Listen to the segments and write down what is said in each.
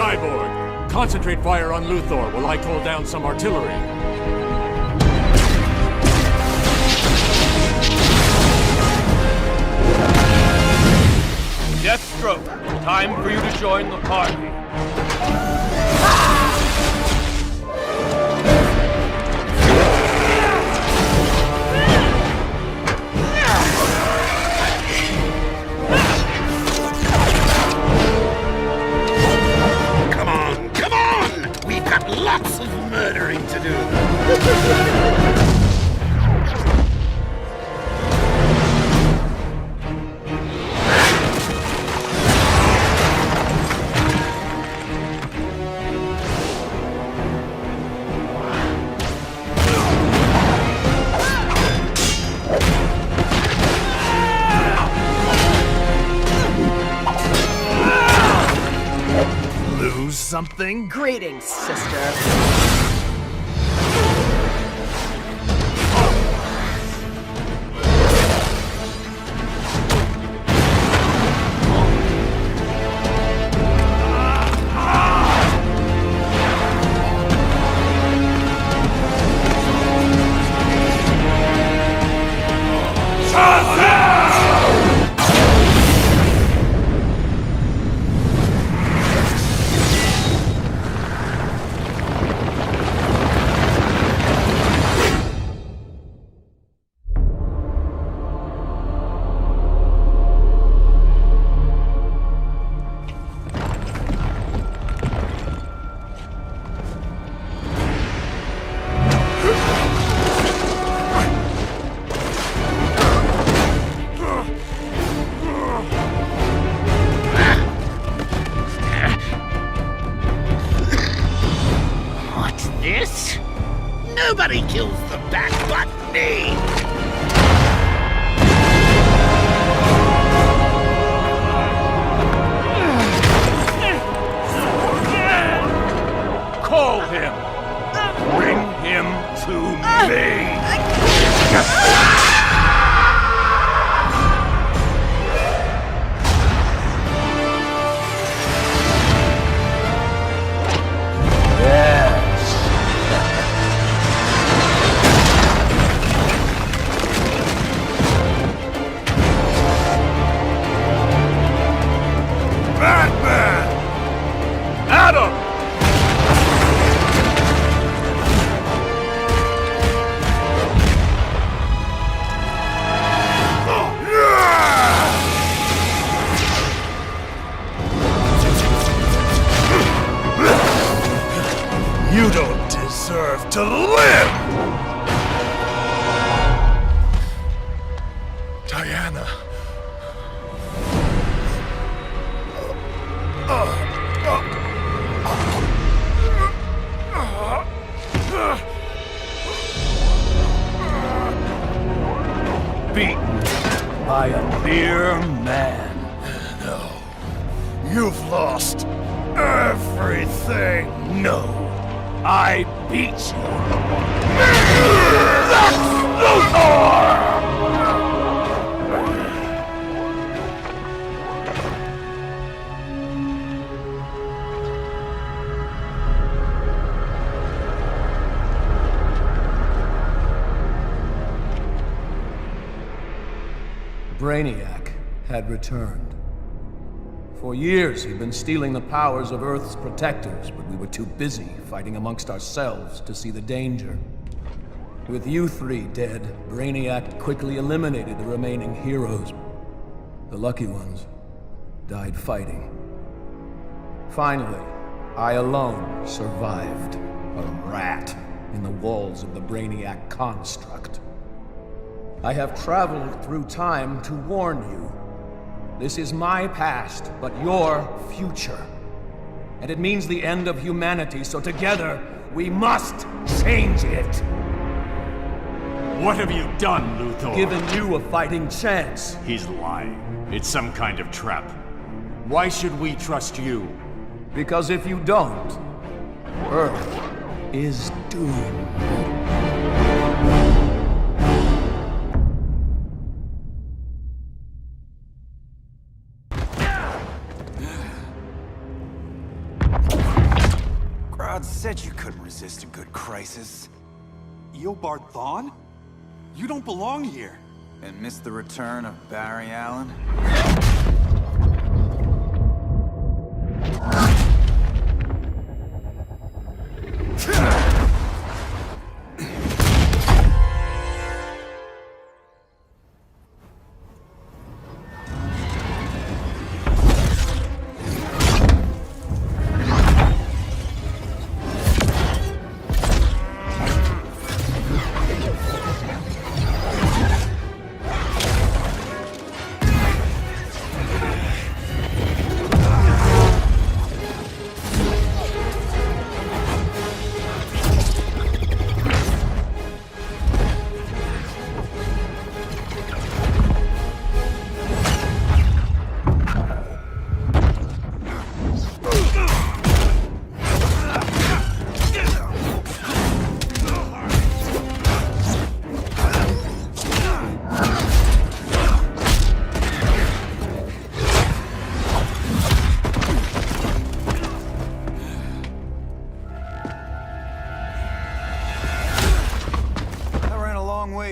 Cyborg, concentrate fire on Luthor while I call down some artillery. Deathstroke, time for you to join the party. Come on! We've got lots of murdering to do. Something? Greetings, sister. Nobody kills the bat but me! Call him! Bring him to me! You don't deserve to live! Diana. Beaten by a mere man. No. You've lost everything. No. I beat you. Brainiac had returned. For years, he'd been stealing the powers of Earth's protectors, but we were too busy fighting amongst ourselves to see the danger. With you three dead, Brainiac quickly eliminated the remaining heroes. The lucky ones died fighting. Finally, I alone survived, a rat in the walls of the Brainiac construct. I have traveled through time to warn you. This is my past, but your future. And it means the end of humanity, so together, we must change it. What have you done, Luthor? Given you a fighting chance. He's lying. It's some kind of trap. Why should we trust you? Because if you don't, Earth is doomed. Crowd said you couldn't resist a good crisis. Eobard Thawne? You don't belong here. And miss the return of Barry Allen?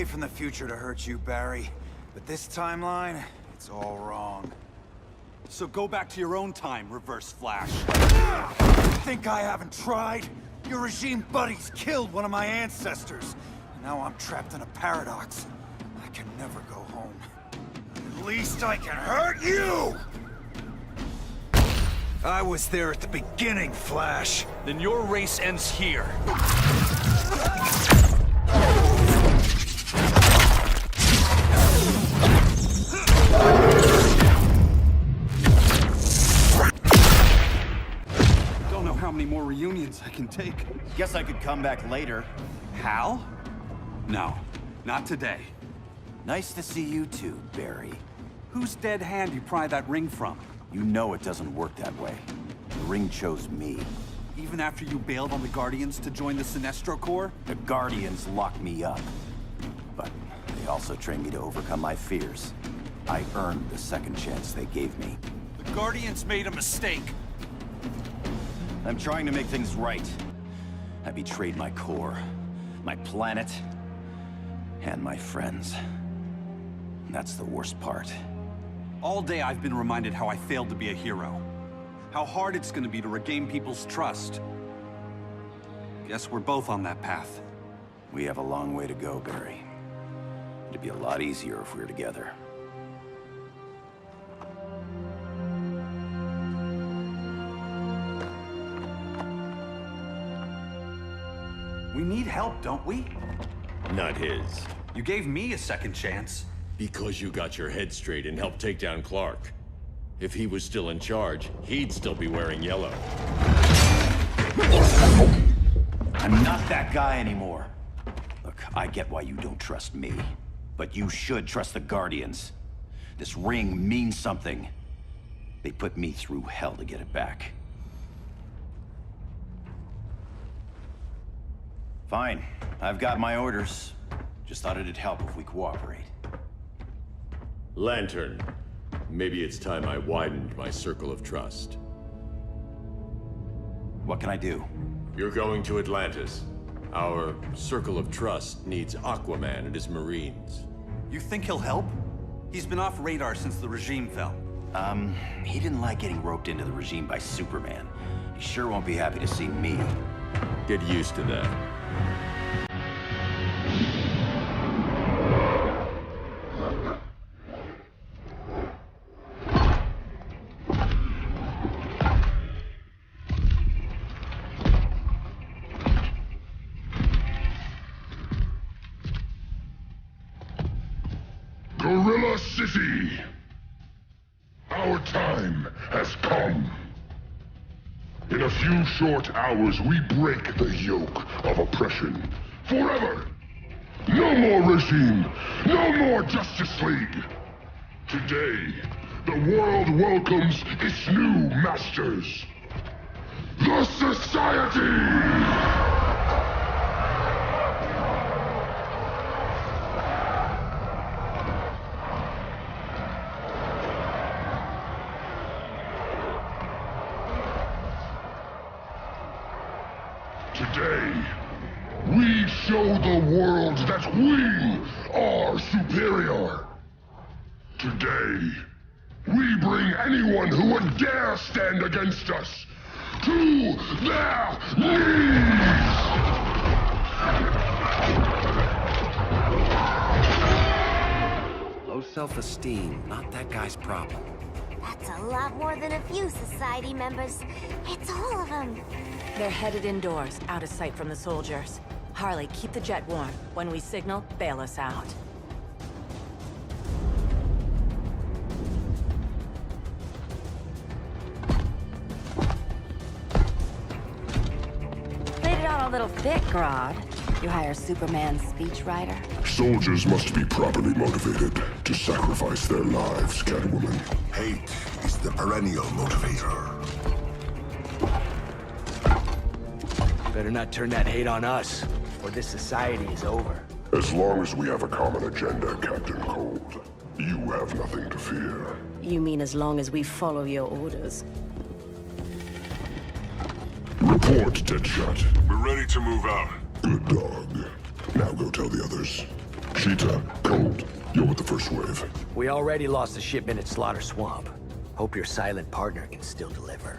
From the future to hurt you, Barry. But this timeline, it's all wrong. So go back to your own time, Reverse Flash. Think I haven't tried? Your regime buddies killed one of my ancestors. And now I'm trapped in a paradox. I can never go home. At least I can hurt you! I was there at the beginning, Flash. Then your race ends here. How many more reunions I can take? Guess I could come back later. Hal? No, not today. Nice to see you too, Barry. Whose dead hand you pry that ring from? You know it doesn't work that way. The ring chose me. Even after you bailed on the Guardians to join the Sinestro Corps? The Guardians locked me up. But they also trained me to overcome my fears. I earned the second chance they gave me. The Guardians made a mistake. I'm trying to make things right. I betrayed my Corps, my planet, and my friends. That's the worst part. All day I've been reminded how I failed to be a hero. How hard it's gonna be to regain people's trust. Guess we're both on that path. We have a long way to go, Barry. It'd be a lot easier if we were together. We need help, don't we? Not his. You gave me a second chance. Because you got your head straight and helped take down Clark. If he was still in charge, he'd still be wearing yellow. I'm not that guy anymore. Look, I get why you don't trust me. But you should trust the Guardians. This ring means something. They put me through hell to get it back. Fine. I've got my orders. Just thought it'd help if we cooperate. Lantern. Maybe it's time I widened my circle of trust. What can I do? You're going to Atlantis. Our circle of trust needs Aquaman and his Marines. You think he'll help? He's been off radar since the regime fell. He didn't like getting roped into the regime by Superman. He sure won't be happy to see me. Get used to that. Gorilla City! Our time has come. In a few short hours, we break the yoke of oppression. Forever! No more regime! No more Justice League! Today, the world welcomes its new masters. The Society! Today, we show the world that we are superior. Today, we bring anyone who would dare stand against us to their knees! Low self-esteem, not that guy's problem. That's a lot more than a few society members. It's all of them. They're headed indoors, out of sight from the soldiers. Harley, keep the jet warm. When we signal, bail us out. Played it on a little thick, Grodd. You hire Superman's speechwriter? Soldiers must be properly motivated to sacrifice their lives, Catwoman. Hate is the perennial motivator. Better not turn that hate on us, or this society is over. As long as we have a common agenda, Captain Cold, you have nothing to fear. You mean as long as we follow your orders? Report, Deadshot. We're ready to move out. Good dog. Now go tell the others. Cheetah, Cold, you're with the first wave. We already lost a shipment at Slaughter Swamp. Hope your silent partner can still deliver.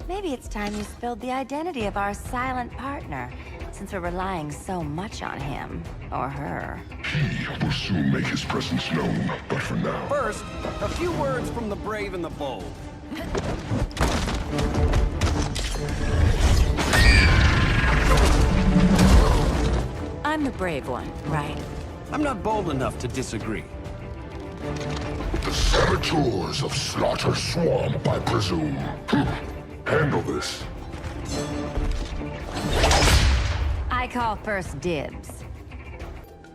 Maybe it's time you spilled the identity of our silent partner, since we're relying so much on him, or her. He will soon make his presence known, but for now... First, a few words from the brave and the bold. I'm the brave one, right? I'm not bold enough to disagree. The saboteurs of Slaughter Swamp, I presume. Handle this. I call first dibs.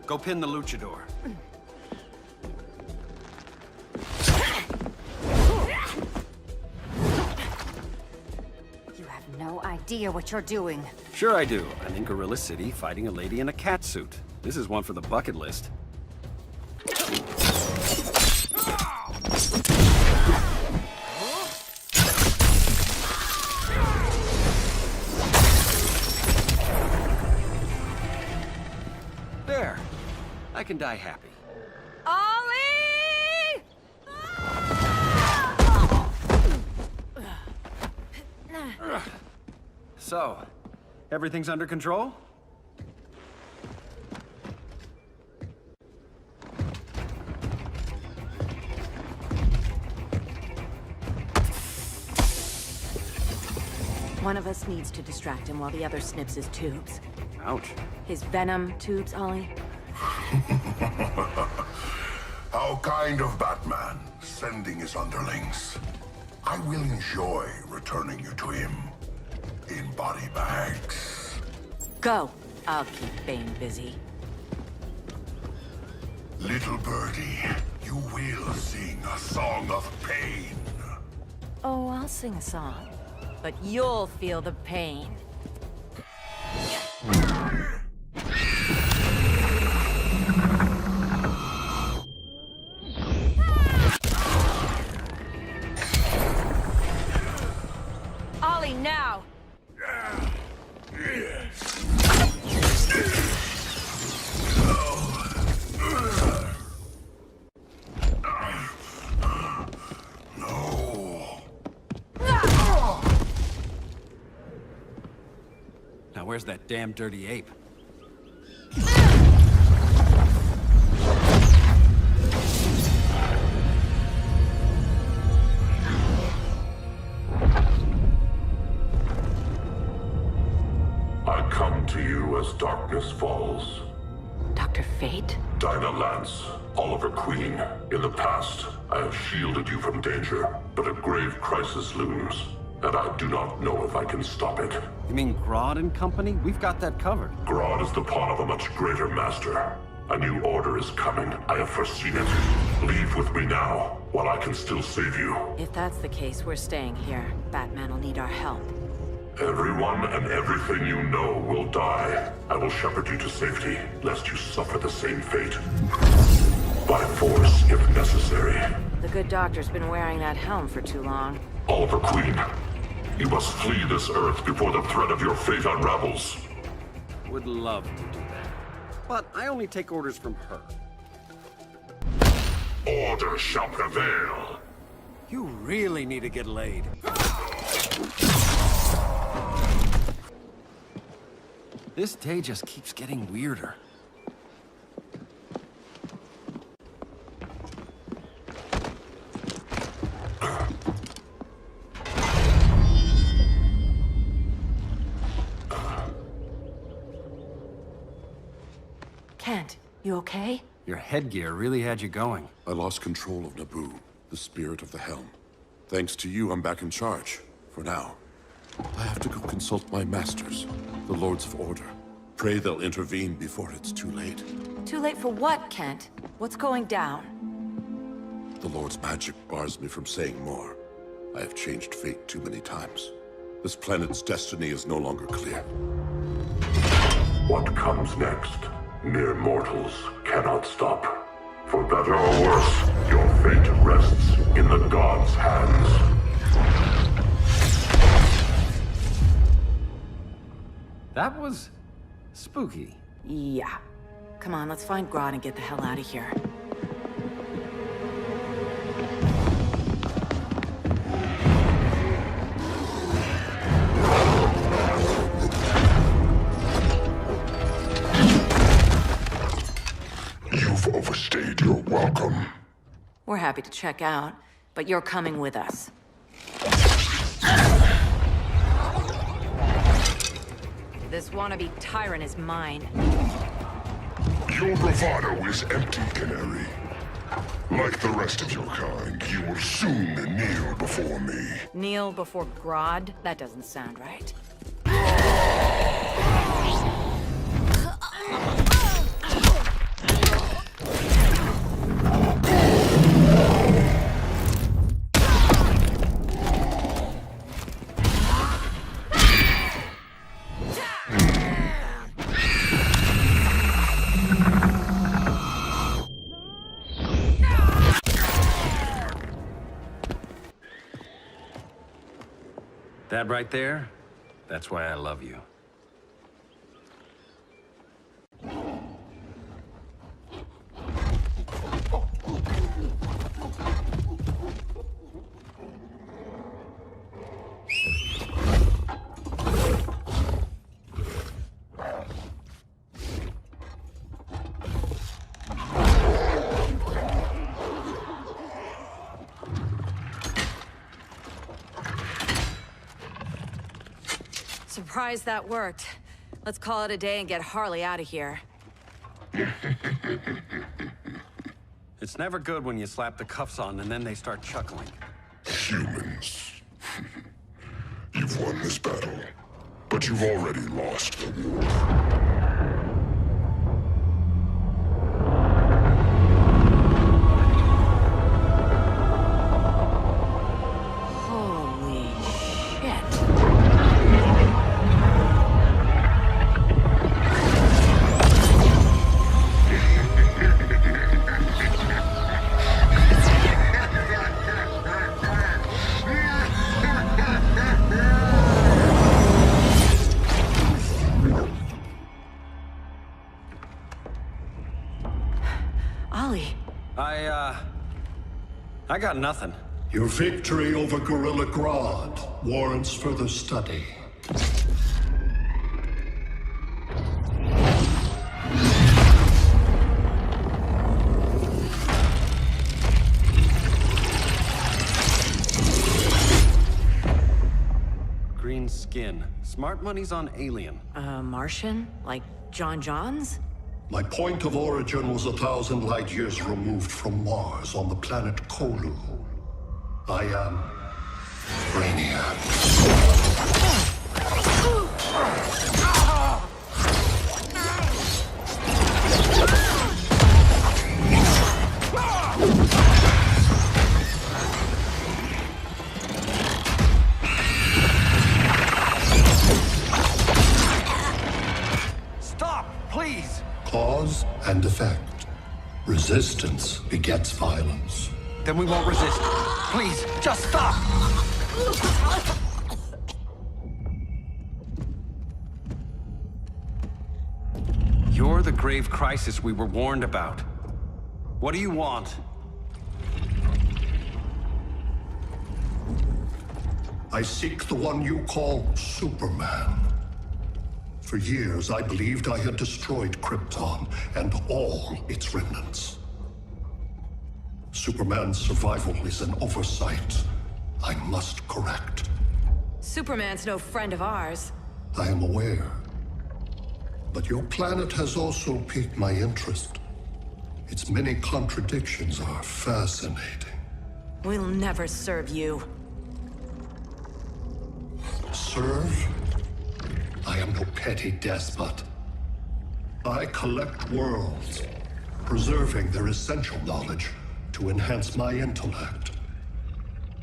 Go pin the luchador. You have no idea what you're doing. Sure I do. I'm in Gorilla City fighting a lady in a cat suit. This is one for the bucket list. There. I can die happy. Ollie! So, everything's under control? One of us needs to distract him while the other snips his tubes. Ouch. His venom tubes, Ollie? How kind of Batman, sending his underlings. I will enjoy returning you to him in body bags. Go. I'll keep Bane busy. Little birdie, you will sing a song of pain. Oh, I'll sing a song. But you'll feel the pain. Ollie, now! Now where's that damn dirty ape? I come to you as darkness falls. Dr. Fate? Dinah Lance, Oliver Queen. In the past, I have shielded you from danger, but a grave crisis looms, and I do not know if I can stop it. You mean Grodd and company? We've got that covered. Grodd is the pawn of a much greater master. A new order is coming. I have foreseen it. Leave with me now, while I can still save you. If that's the case, we're staying here. Batman will need our help. Everyone and everything you know will die. I will shepherd you to safety, lest you suffer the same fate. By force, if necessary. The good doctor's been wearing that helm for too long. Oliver Queen, you must flee this Earth before the threat of your fate unravels. Would love to do that. But I only take orders from her. Order shall prevail. You really need to get laid. This day just keeps getting weirder. Kent, you okay? Your headgear really had you going. I lost control of Naboo, the spirit of the helm. Thanks to you, I'm back in charge. For now. I have to go consult my masters, the Lords of Order. Pray they'll intervene before it's too late. Too late for what, Kent? What's going down? The Lord's magic bars me from saying more. I have changed fate too many times. This planet's destiny is no longer clear. What comes next, mere mortals cannot stop. For better or worse, your fate rests in the gods' hands. That was spooky. Yeah. Come on, let's find Grodd and get the hell out of here. You've overstayed your welcome. We're happy to check out, but you're coming with us. This wannabe tyrant is mine. Your bravado is empty, Canary. Like the rest of your kind, you will soon kneel before me. Kneel before Grodd? That doesn't sound right. That right there, that's why I love you. Surprised that worked. Let's call it a day and get Harley out of here. It's never good when you slap the cuffs on and then they start chuckling. Humans. You've won this battle, but you've already lost the war. I got nothing. Your victory over Gorilla Grodd warrants further study. Green skin. Smart money's on alien. Martian? Like John Johns? My point of origin was 1,000 light years removed from Mars on the planet Kolu. I am Brainiac. Stop, please! Cause and effect. Resistance begets violence. Then we won't resist. Please, just stop! You're the grave crisis we were warned about. What do you want? I seek the one you call Superman. For years, I believed I had destroyed Krypton and all its remnants. Superman's survival is an oversight I must correct. Superman's no friend of ours. I am aware. But your planet has also piqued my interest. Its many contradictions are fascinating. We'll never serve you. Serve? I am no petty despot. I collect worlds, preserving their essential knowledge to enhance my intellect.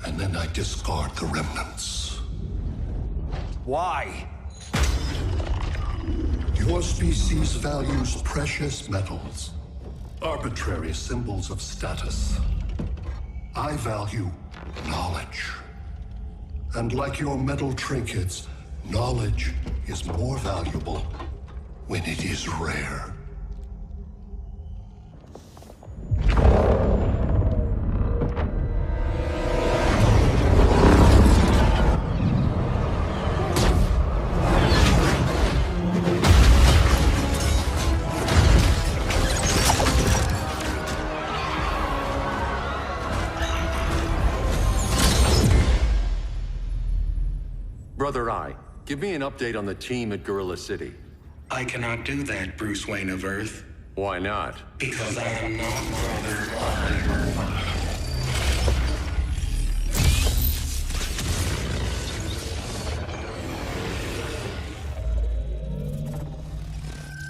And then I discard the remnants. Why? Your species values precious metals, arbitrary symbols of status. I value knowledge. And like your metal trinkets, knowledge is more valuable when it is rare. Brother Eye, give me an update on the team at Gorilla City. I cannot do that, Bruce Wayne of Earth. Why not? Because I am not Brother Eye.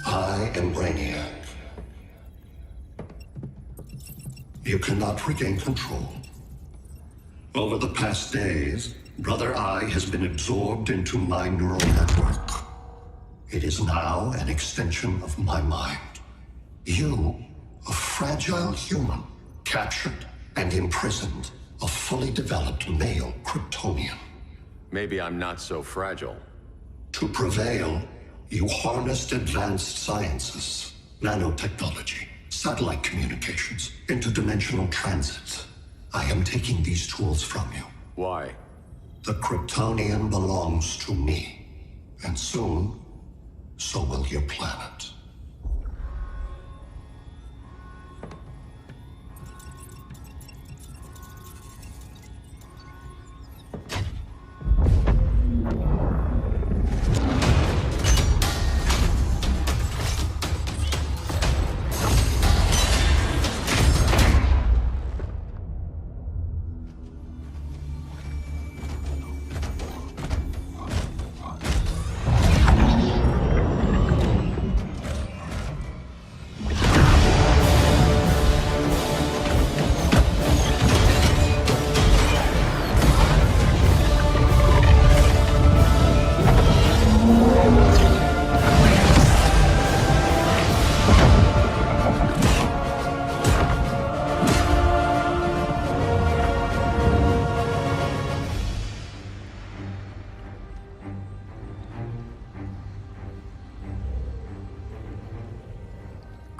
I am Brainiac. You cannot regain control. Over the past days, Brother Eye has been absorbed into my neural network. It is now an extension of my mind. You, a fragile human, captured and imprisoned a fully developed male Kryptonian. Maybe I'm not so fragile. To prevail, you harnessed advanced sciences, nanotechnology, satellite communications, interdimensional transit. I am taking these tools from you. Why? The Kryptonian belongs to me. And soon, so will your planet.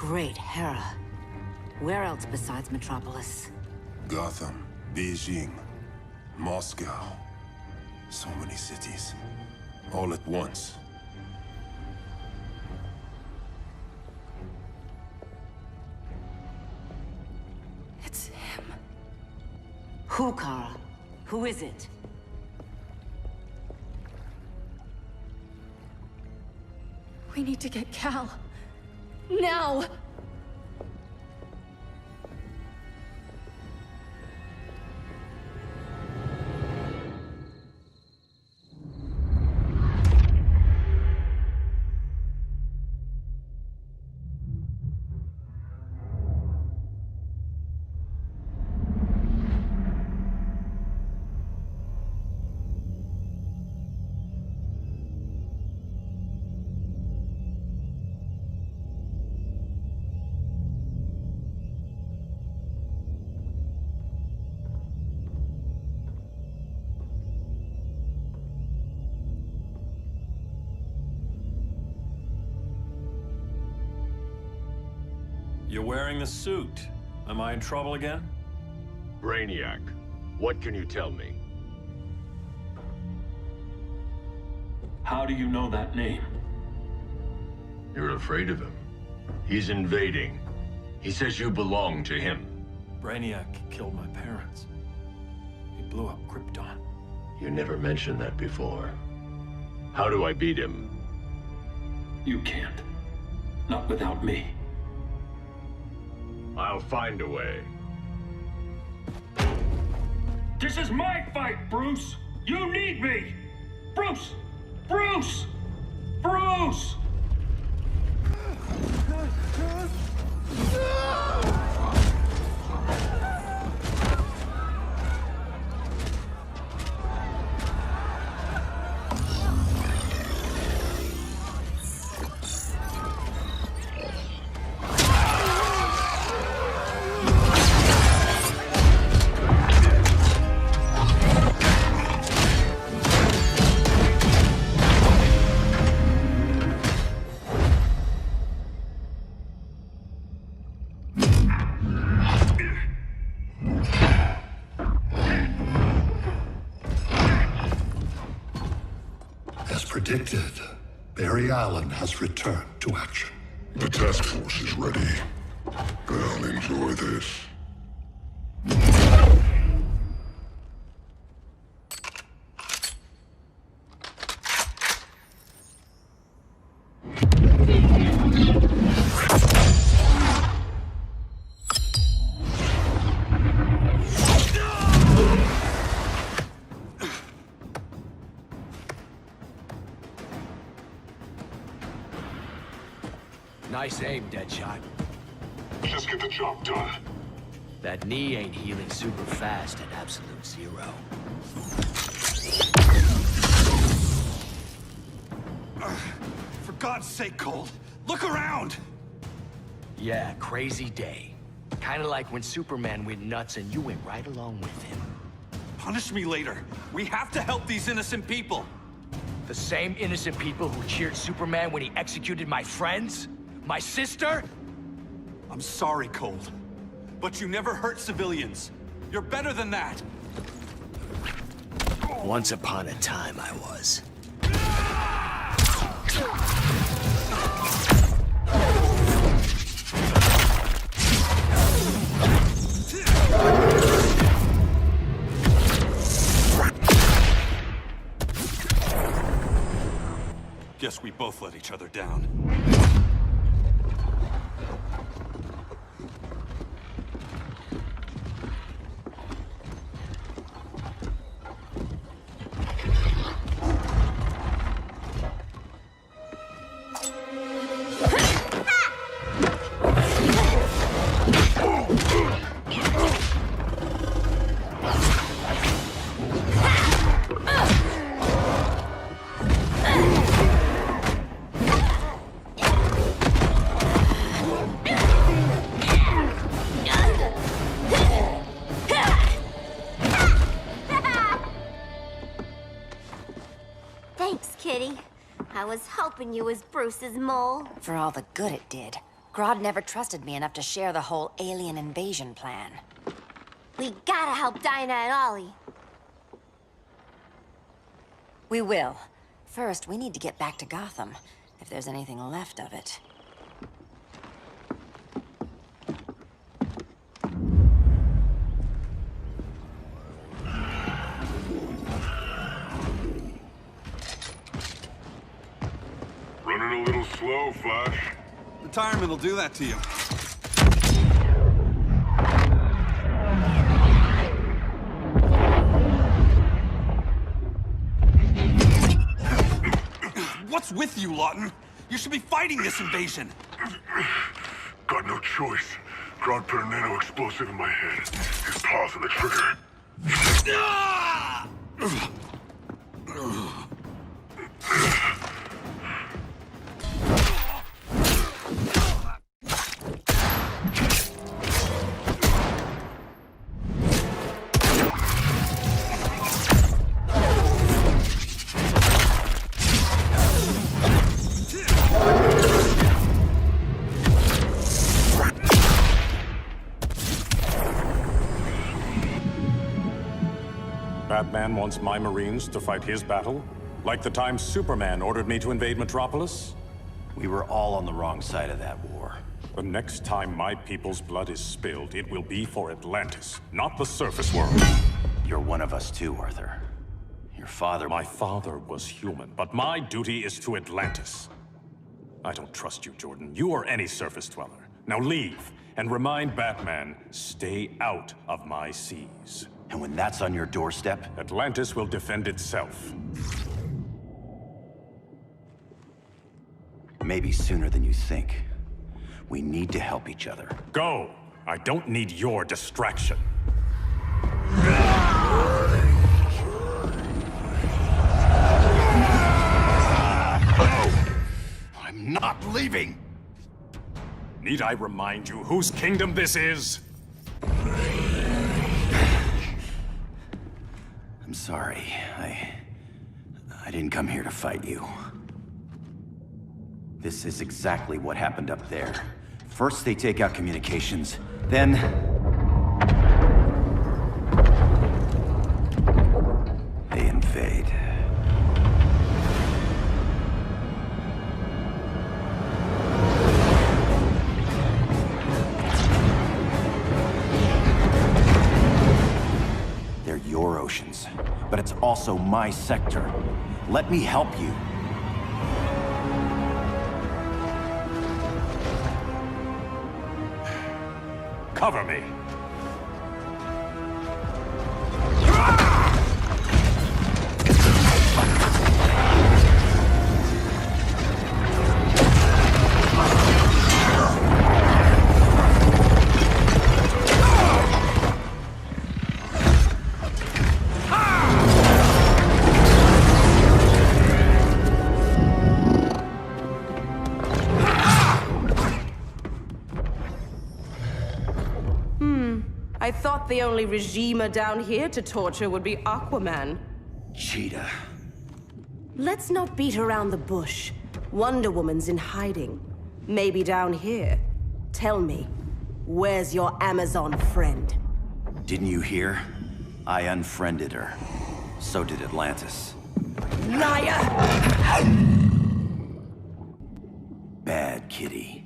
Great Hera. Where else besides Metropolis? Gotham, Beijing, Moscow. So many cities. All at once. It's him. Who, Kara? Who is it? We need to get Cal. Now! You're wearing the suit. Am I in trouble again? Brainiac, what can you tell me? How do you know that name? You're afraid of him. He's invading. He says you belong to him. Brainiac killed my parents. He blew up Krypton. You never mentioned that before. How do I beat him? You can't. Not without me. I'll find a way. This is my fight, Bruce! You need me! Bruce! Bruce! Bruce! As predicted, Barry Allen has returned to action. The task force is ready. I'll enjoy this. Nice aim, Deadshot. Just get the job done. That knee ain't healing super fast at absolute zero. For God's sake, Cold, look around! Yeah, crazy day. Kinda like when Superman went nuts and you went right along with him. Punish me later. We have to help these innocent people. The same innocent people who cheered Superman when he executed my friends? My sister? I'm sorry, Cold, but you never hurt civilians. You're better than that. Once upon a time, I was. Guess we both let each other down. Thanks, Kitty. I was hoping you was Bruce's mole. For all the good it did. Grodd never trusted me enough to share the whole alien invasion plan. We gotta help Dinah and Ollie. We will. First, we need to get back to Gotham, if there's anything left of it. Running a little slow, Flash. Retirement will do that to you. What's with you, Lawton? You should be fighting this invasion. Got no choice. Grodd put a nano-explosive in my head. His paws on the trigger. Batman wants my Marines to fight his battle? Like the time Superman ordered me to invade Metropolis? We were all on the wrong side of that war. The next time my people's blood is spilled, it will be for Atlantis, not the surface world. You're one of us too, Arthur. Your father... My father was human, but my duty is to Atlantis. I don't trust you, Jordan. You or any surface dweller. Now leave, and remind Batman, stay out of my seas. And when that's on your doorstep? Atlantis will defend itself. Maybe sooner than you think. We need to help each other. Go! I don't need your distraction. I'm not leaving! Need I remind you whose kingdom this is? I'm sorry. I didn't come here to fight you. This is exactly what happened up there. First they take out communications, then... they invade. They're your oceans, but it's also my sector. Let me help you. Cover me! I thought the only regimer down here to torture would be Aquaman. Cheetah. Let's not beat around the bush. Wonder Woman's in hiding. Maybe down here. Tell me, where's your Amazon friend? Didn't you hear? I unfriended her. So did Atlantis. Liar! Bad kitty.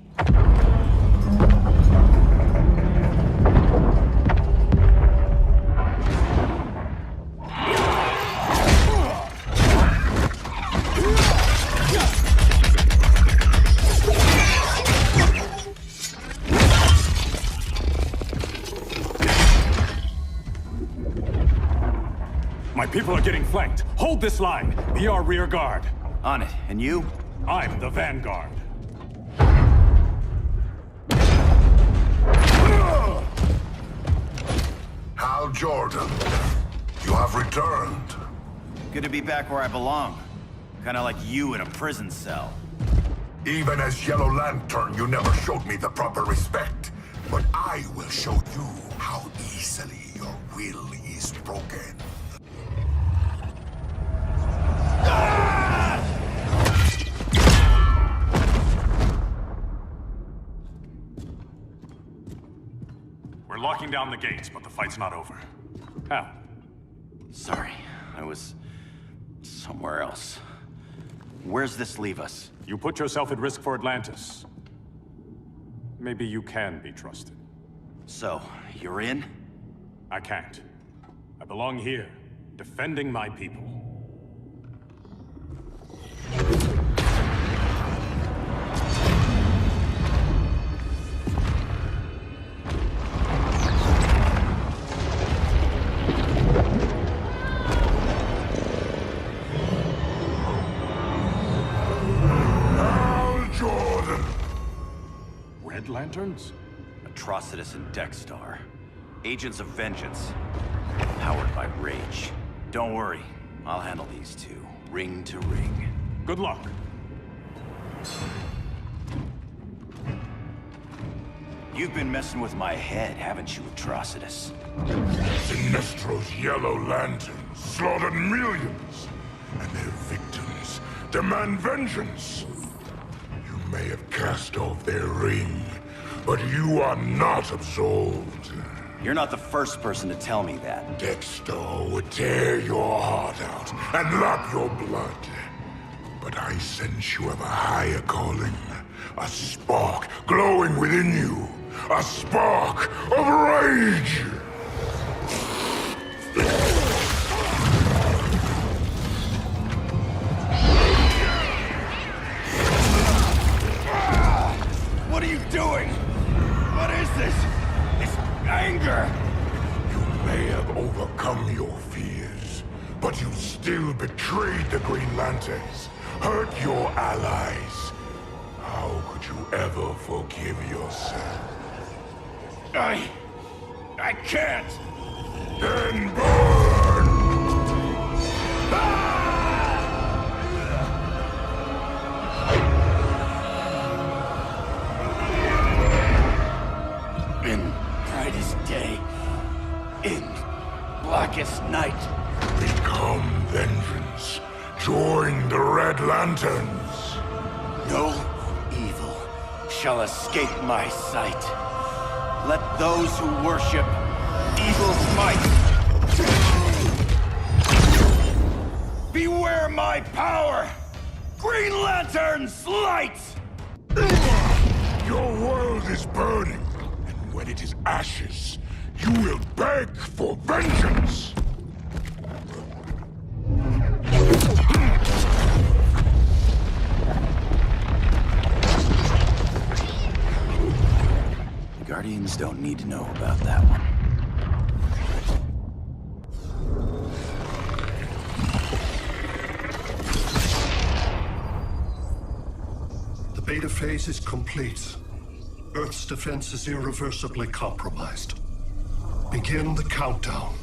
My people are getting flanked. Hold this line. Be our rear guard. On it. And you? I'm the vanguard. Hal Jordan, you have returned. Good to be back where I belong. Kinda like you in a prison cell. Even as Yellow Lantern, you never showed me the proper respect. But I will show you how easily your will is broken. We're locking down the gates, but the fight's not over. Hal. Sorry, I was somewhere else. Where's this leave us? You put yourself at risk for Atlantis. Maybe you can be trusted. So, you're in? I can't. I belong here, defending my people. Red Lanterns? Atrocitus and Dexstar. Agents of Vengeance. Powered by rage. Don't worry, I'll handle these two, ring to ring. Good luck. You've been messing with my head, haven't you, Atrocitus? Sinestro's Yellow Lanterns slaughtered millions, and their victims demand vengeance. You may have cast off their ring, but you are not absolved. You're not the first person to tell me that. Dexter would tear your heart out and lap your blood. But I sense you have a higher calling. A spark glowing within you. A spark of rage! What are you doing? What is this? This anger! You may have overcome your fears, but you still betrayed the Green Lanterns, hurt your allies. How could you ever forgive yourself? I can't! Then burn! In brightest day, in blackest night. Become vengeance. Join the Red Lanterns. No evil shall escape my sight. Let those who worship evil's might beware my power! Green Lantern's light! Your world is burning, and when it is ashes, you will beg for vengeance! The Guardians don't need to know about that one. The beta phase is complete. Earth's defense is irreversibly compromised. Begin the countdown.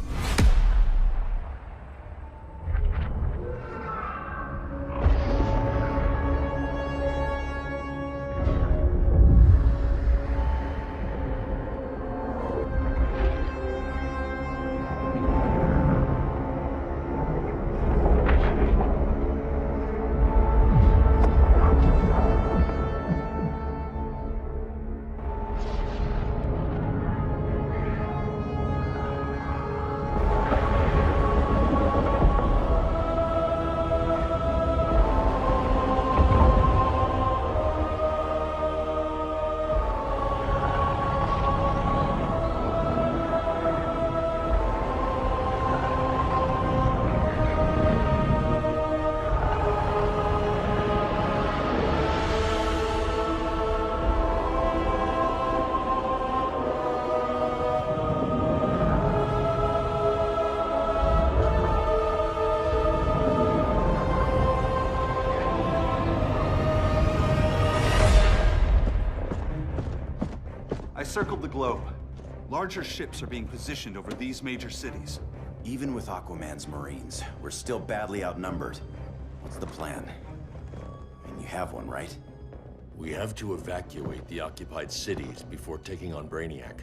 I circled the globe. Larger ships are being positioned over these major cities. Even with Aquaman's Marines, we're still badly outnumbered. What's the plan? And you have one, right? We have to evacuate the occupied cities before taking on Brainiac.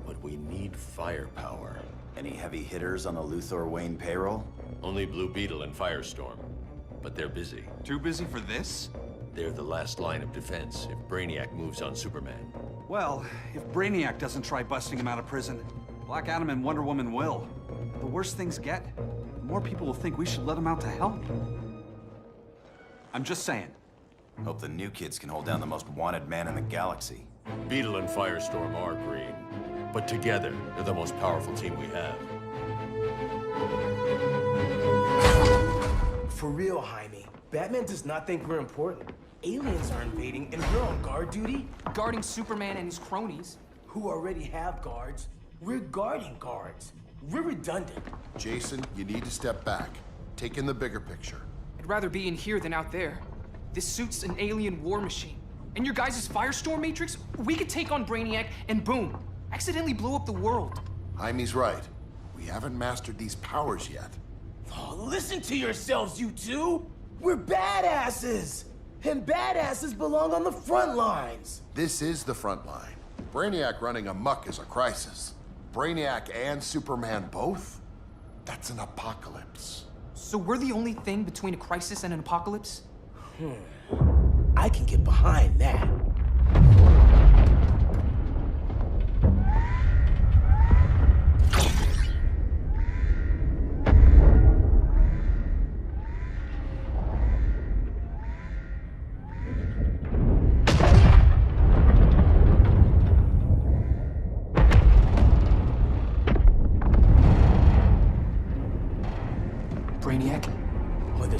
But we need firepower. Any heavy hitters on the Luthor Wayne payroll? Only Blue Beetle and Firestorm. But they're busy. Too busy for this? They're the last line of defense if Brainiac moves on Superman. Well, if Brainiac doesn't try busting him out of prison, Black Adam and Wonder Woman will. The worse things get, the more people will think we should let him out to help. I'm just saying. Hope the new kids can hold down the most wanted man in the galaxy. Beetle and Firestorm are green, but together, they're the most powerful team we have. For real, Jaime. Batman does not think we're important. Aliens are invading, and we're on guard duty? Guarding Superman and his cronies. Who already have guards. We're guarding guards. We're redundant. Jason, you need to step back. Take in the bigger picture. I'd rather be in here than out there. This suit's an alien war machine. And your guys' Firestorm Matrix, we could take on Brainiac and boom, accidentally blow up the world. Jaime's right. We haven't mastered these powers yet. Oh, listen to yourselves, you two! We're badasses! And badasses belong on the front lines! This is the front line. Brainiac running amok is a crisis. Brainiac and Superman both? That's an apocalypse. So we're the only thing between a crisis and an apocalypse? I can get behind that.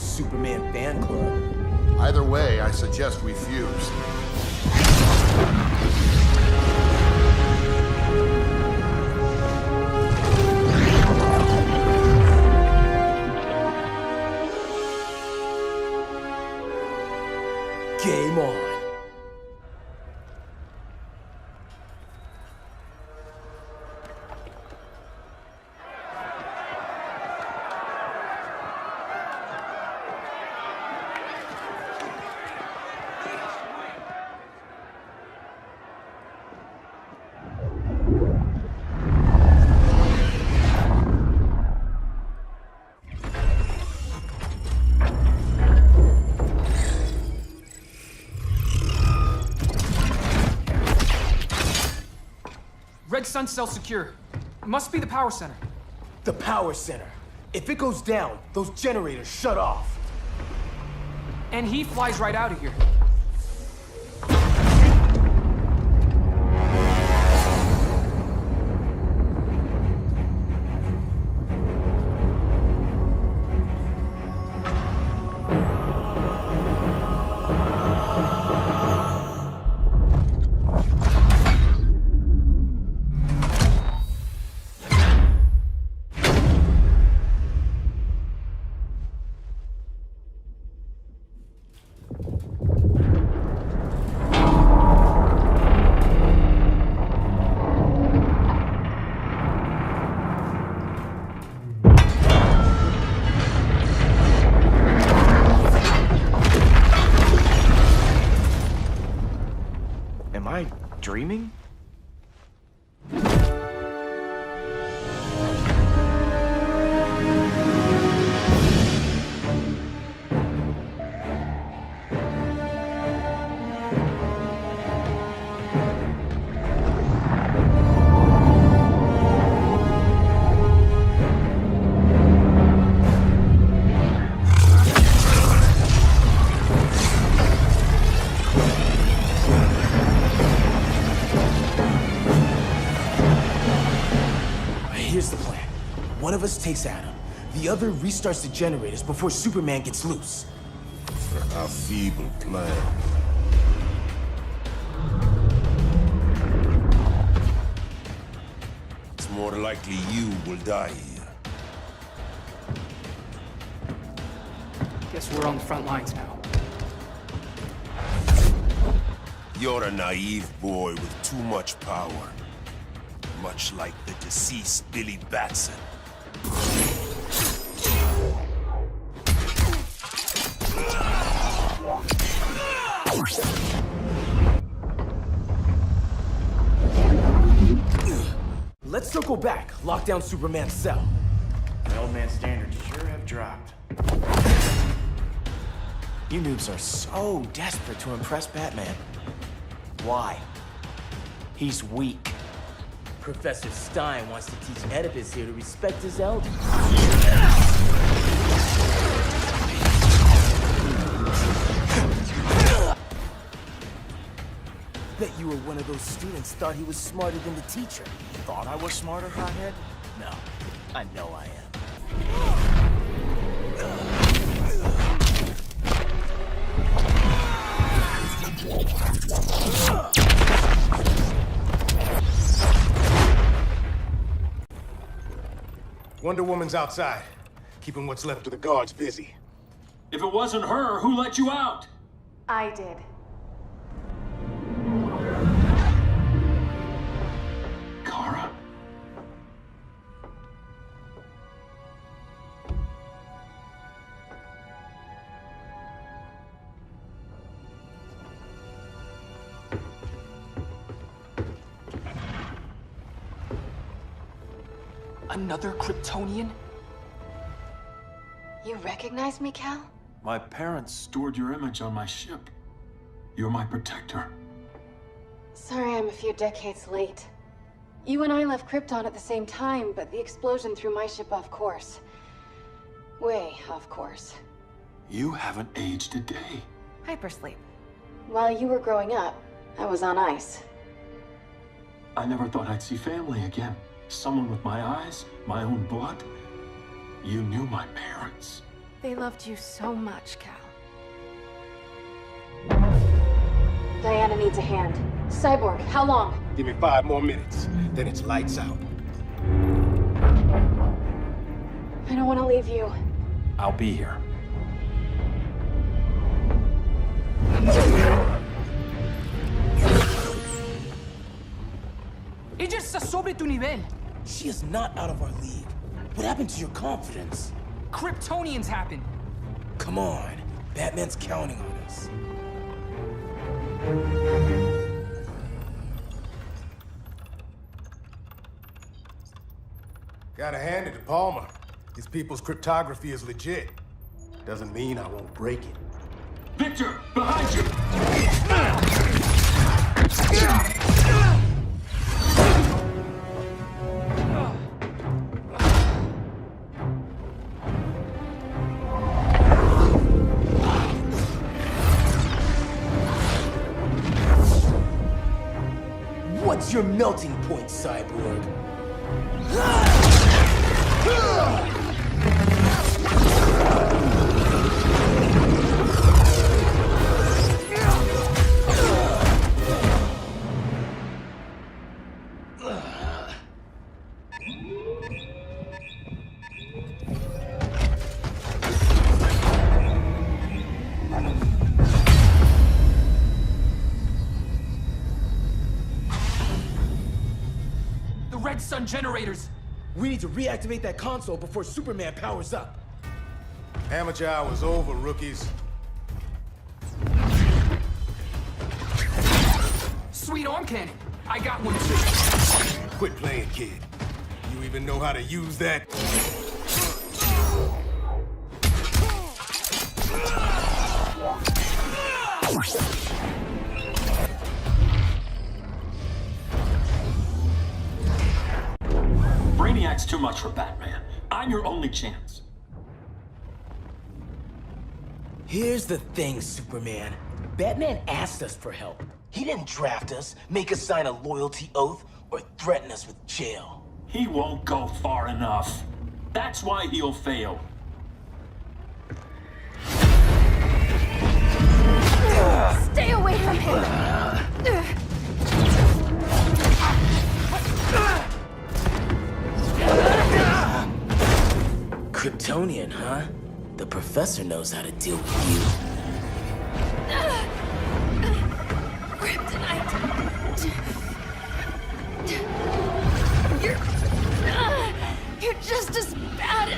Superman fan club. Either way, I suggest we fuse. Game on. Red Sun cell secure. Must be the power center. The power center. If it goes down, those generators shut off. And he flies right out of here. Am I dreaming? Here's the plan. One of us takes Adam. The other restarts the generators before Superman gets loose. A feeble plan. It's more likely you will die here. Guess we're on the front lines now. You're a naive boy with too much power. Much like the deceased Billy Batson. Let's circle back, lock down Superman's cell. The old man's standards sure have dropped. You noobs are so desperate to impress Batman. Why? He's weak. Professor Stein wants to teach Oedipus here to respect his elders. Bet you were one of those students thought he was smarter than the teacher. Thought I was smarter, hothead? No, I know I am. Wonder Woman's outside, keeping what's left of the guards busy. If it wasn't her, who let you out? I did. Kara? Another Kryptonian? You recognize me, Cal? My parents stored your image on my ship. You're my protector. Sorry I'm a few decades late. You and I left Krypton at the same time, but the explosion threw my ship off course. Way off course. You haven't aged a day. Hypersleep. While you were growing up, I was on ice. I never thought I'd see family again. Someone with my eyes, my own blood. You knew my parents. They loved you so much, Cal. Diana needs a hand. Cyborg, how long? Give me 5 more minutes, then it's lights out. I don't want to leave you. I'll be here. Ella está sobre tu nivel. She is not out of our league. What happened to your confidence? Kryptonians happen. Come on. Batman's counting on us. Gotta hand it to Palmer. His people's cryptography is legit. Doesn't mean I won't break it. Victor, behind you! What's your melting point, Cyborg? Red Sun generators! We need to reactivate that console before Superman powers up. Amateur hour's over, rookies. Sweet arm cannon! I got one too. Quit playing, kid. You even know how to use that? Brainiac's too much for Batman. I'm your only chance. Here's the thing, Superman. Batman asked us for help. He didn't draft us, make us sign a loyalty oath, or threaten us with jail. He won't go far enough. That's why he'll fail. Stay away from him! Kryptonian, huh? The professor knows how to deal with you. Kryptonite! You're just as bad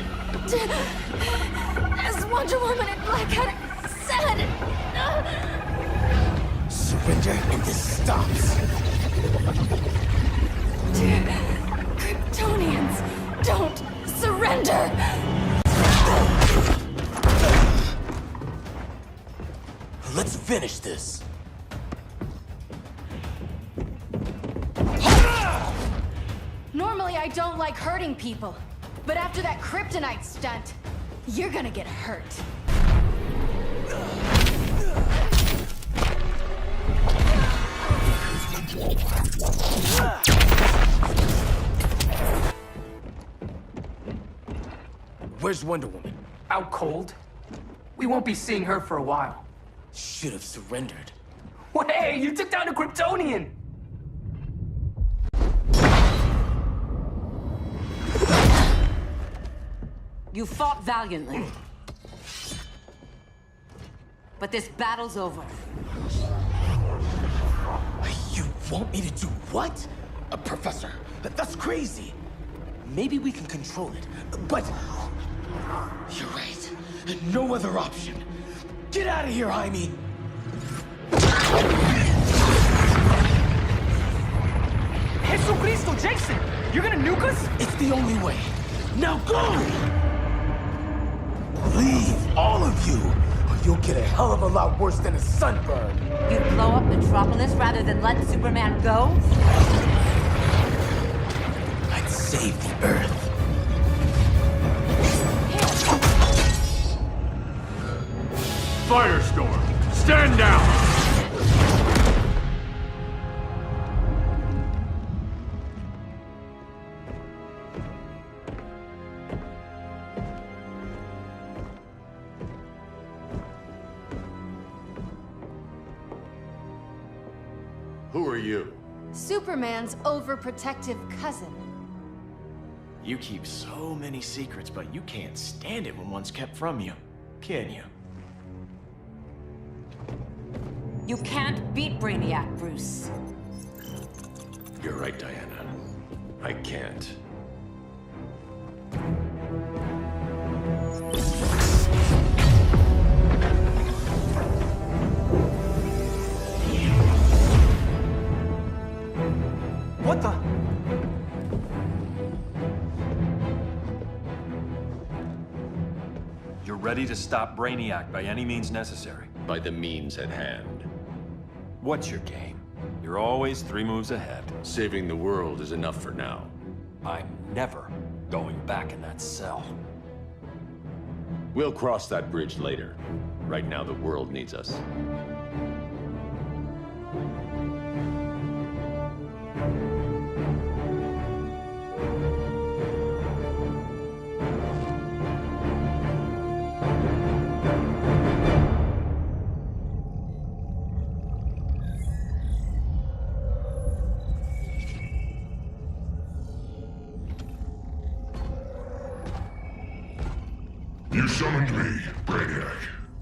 as Wonder Woman and Black Adam said! Surrender and this stops. Kryptonians, don't surrender! Let's finish this. Normally I don't like hurting people, but after that kryptonite stunt, you're gonna get hurt. Where's Wonder Woman? Out cold? We won't be seeing her for a while. Should have surrendered. Hey, you took down a Kryptonian! You fought valiantly. But this battle's over. You want me to do what? Professor, that's crazy. Maybe we can control it, but... You're right. No other option. Get out of here, Jaime! Jesucristo, Jason! You're gonna nuke us? It's the only way. Now go! Leave, all of you, or you'll get a hell of a lot worse than a sunburn. You'd blow up Metropolis rather than let Superman go? I'd save the Earth. Firestorm, stand down! you? Superman's overprotective cousin. You keep so many secrets, but you can't stand it when one's kept from you, can you? You can't beat Brainiac, Bruce. You're right, Diana. I can't. What the? You're ready to stop Brainiac by any means necessary. By the means at hand. What's your game? You're always 3 moves ahead. Saving the world is enough for now. I'm never going back in that cell. We'll cross that bridge later. Right now, the world needs us. You summoned me, Brainiac.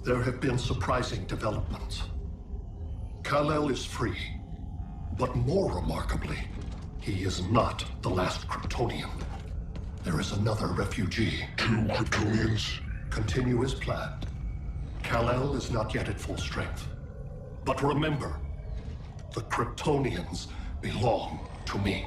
There have been surprising developments. Kal-El is free, but more remarkably, he is not the last Kryptonian. There is another refugee. 2 Kryptonians? Continue as planned. Kal-El is not yet at full strength. But remember, the Kryptonians belong to me.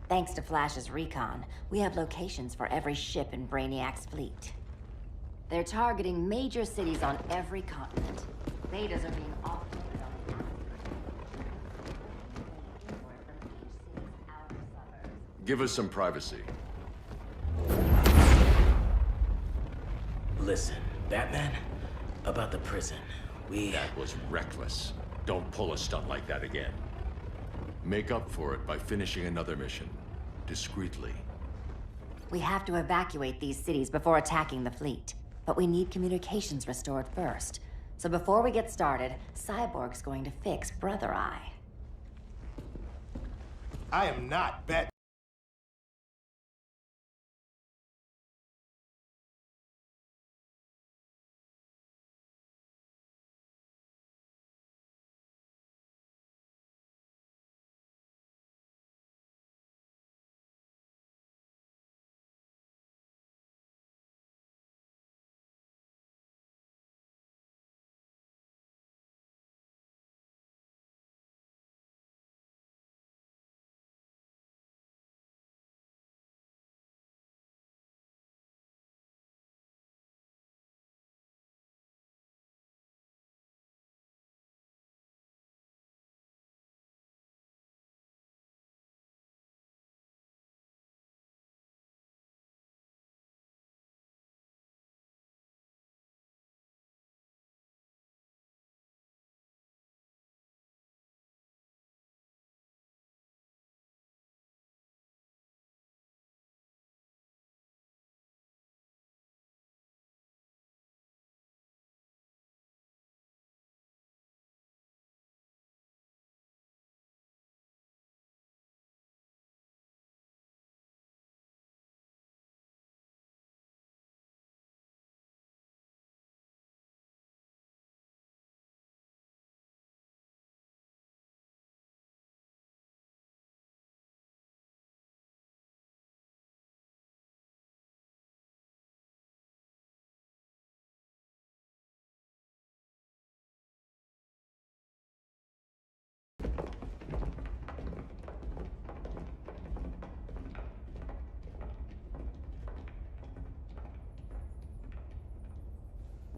Thanks to Flash's recon, we have locations for every ship in Brainiac's fleet. They're targeting major cities on every continent. Betas are being offloaded on the Give us some privacy. Listen, Batman, about the prison, That was reckless. Don't pull a stunt like that again. Make up for it by finishing another mission. Discreetly. We have to evacuate these cities before attacking the fleet. But we need communications restored first. So before we get started, Cyborg's going to fix Brother Eye. I am not Bat.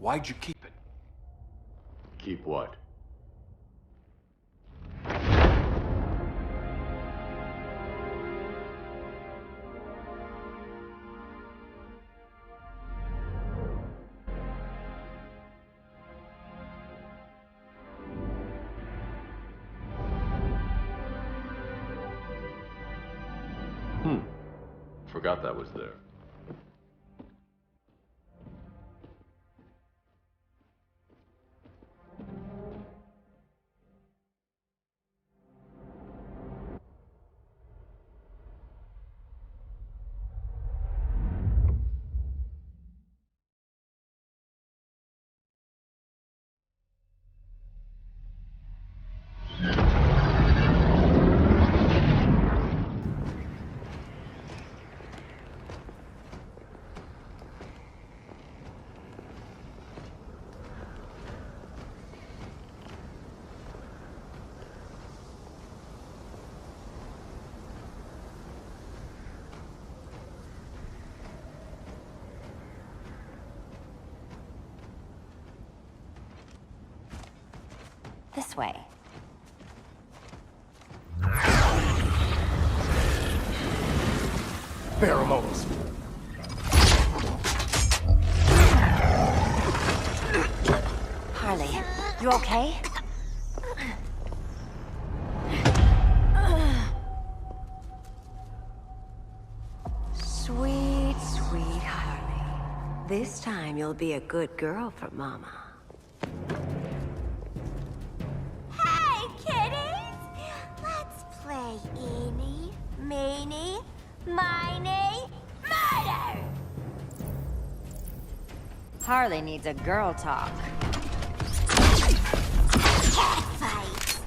Why'd you keep it? Keep what? Forgot that was there. This way. Pheromones. Harley, you okay? Sweet, sweet Harley. This time you'll be a good girl for Mama. Hey, kiddies! Let's play eeny, meeny, miny, murder! Harley needs a girl talk. Cat fight!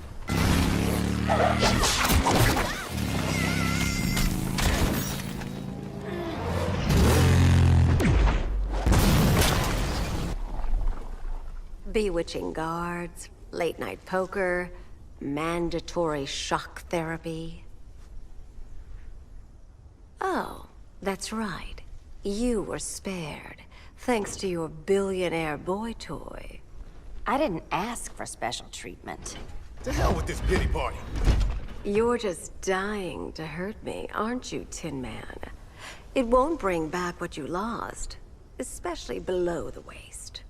Bewitching guards, late-night poker, mandatory shock therapy. Oh, that's right. You were spared, thanks to your billionaire boy toy. I didn't ask for special treatment. To hell with this pity party. You're just dying to hurt me, aren't you, Tin Man? It won't bring back what you lost, especially below the waist.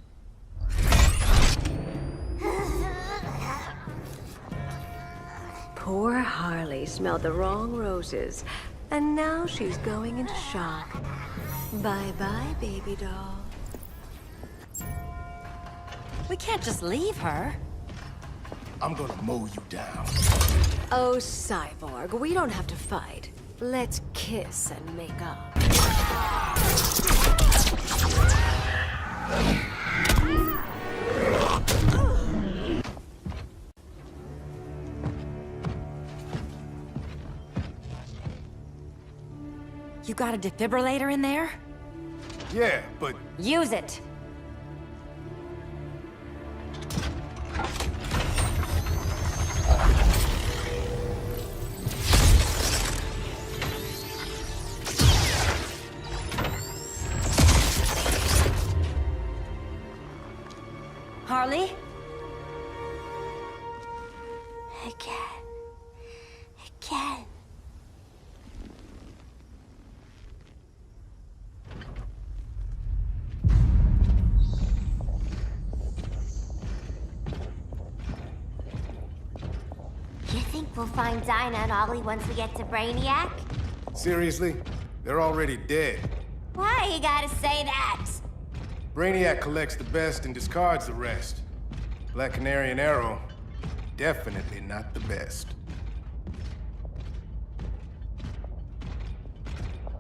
Poor Harley smelled the wrong roses, and now she's going into shock. Bye-bye, baby doll. We can't just leave her. I'm gonna mow you down. Oh, Cyborg, we don't have to fight. Let's kiss and make up. You got a defibrillator in there? Yeah, but... Use it! Harley? Again. You think we'll find Dinah and Ollie once we get to Brainiac? Seriously? They're already dead. Why you gotta say that? Brainiac collects the best and discards the rest. Black Canary and Arrow, definitely not the best.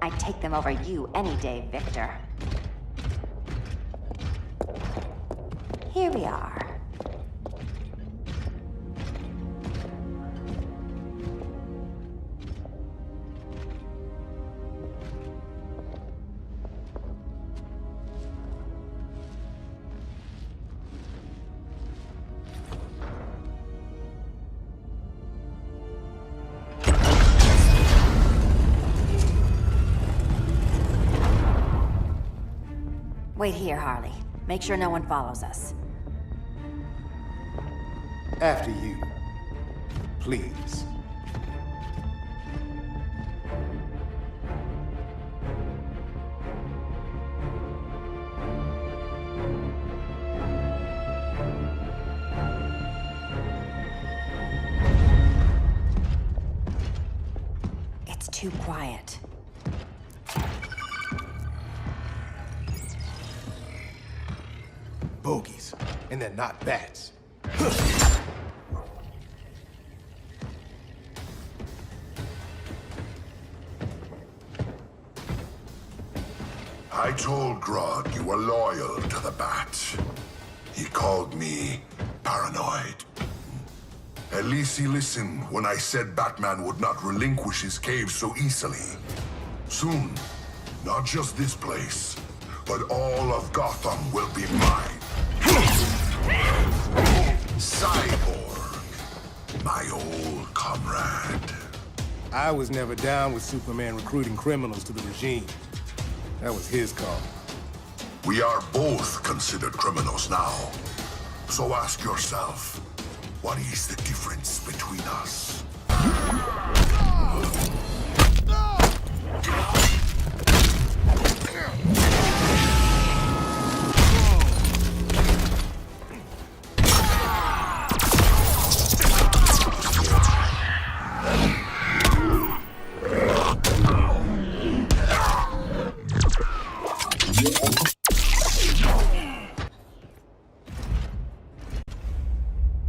I'd take them over you any day, Victor. Here we are. Wait here, Harley. Make sure no one follows us. After you. Please. It's too quiet. bogies, and they're not bats. I told Grodd you were loyal to the Bat. He called me paranoid. At least he listened when I said Batman would not relinquish his cave so easily. Soon, not just this place, but all of Gotham will be mine. Cyborg, my old comrade. I was never down with Superman recruiting criminals to the regime. That was his call. We are both considered criminals now. So ask yourself, what is the difference between us?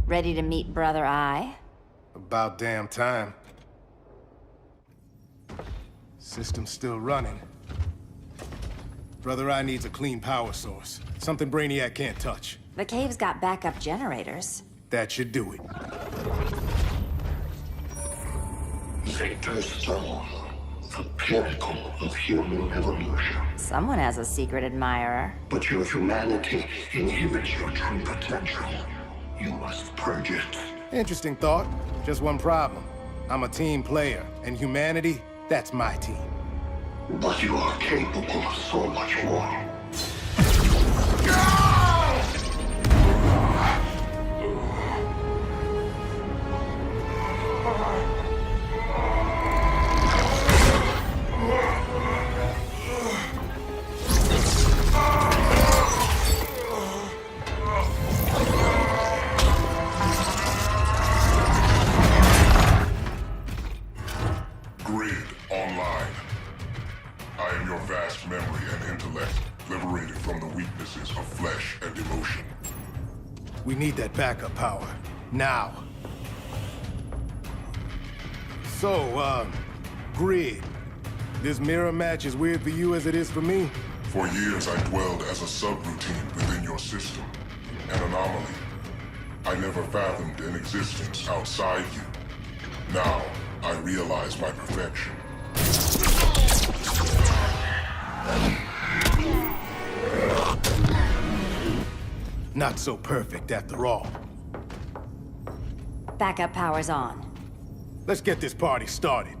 Ready to meet Brother Eye? About damn time. System's still running. Brother Eye needs a clean power source. Something Brainiac can't touch. The cave's got backup generators. That should do it. Victor's Stone, the pinnacle of human evolution. Someone has a secret admirer. But your humanity inhibits your true potential. You must purge it. Interesting thought. Just one problem. I'm a team player, and humanity, that's my team. But you are capable of so much more. We need that backup power. Now. So, Grid. This mirror match as weird for you as it is for me? For years I dwelled as a subroutine within your system. An anomaly. I never fathomed an existence outside you. Now, I realize my perfection. Not so perfect after all. Backup power's on. Let's get this party started.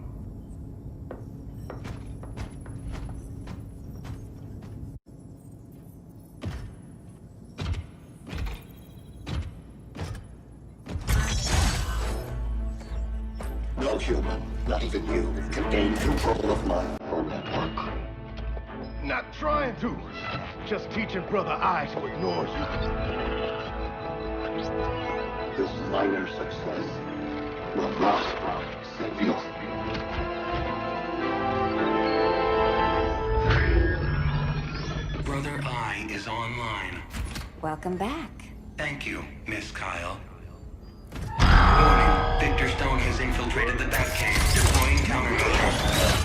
No human, not even you, can gain control of my neural network. Not trying to. Just teaching Brother Eye to ignore you. This minor success will not save you. Brother Eye is online. Welcome back. Thank you, Miss Kyle. Warning, Victor Stone has infiltrated the Batcave, deploying countermeasures.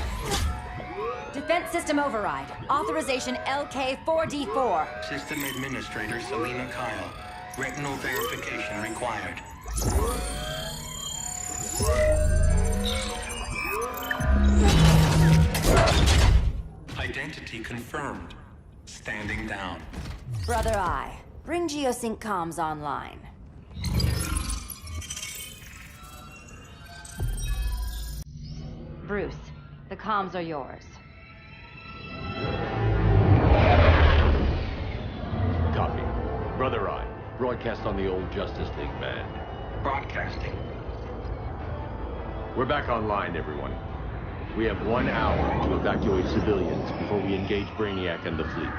Defense system override. Authorization LK4D4. System Administrator Selena Kyle. Retinal verification required. Identity confirmed. Standing down. Brother Eye, bring Geosync comms online. Bruce, the comms are yours. Copy. Brother Eye, broadcast on the old Justice League band. Broadcasting. We're back online, everyone. We have 1 hour to evacuate civilians before we engage Brainiac and the fleet.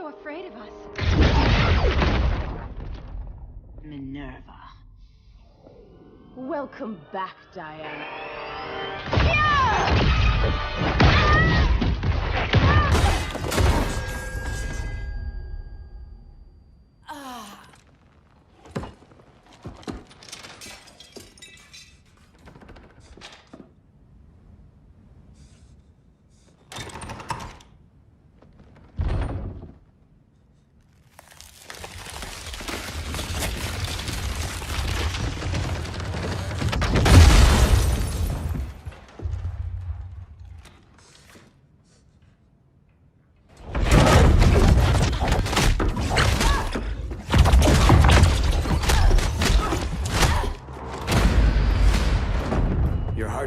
afraid of us? Minerva. Welcome back, Diana.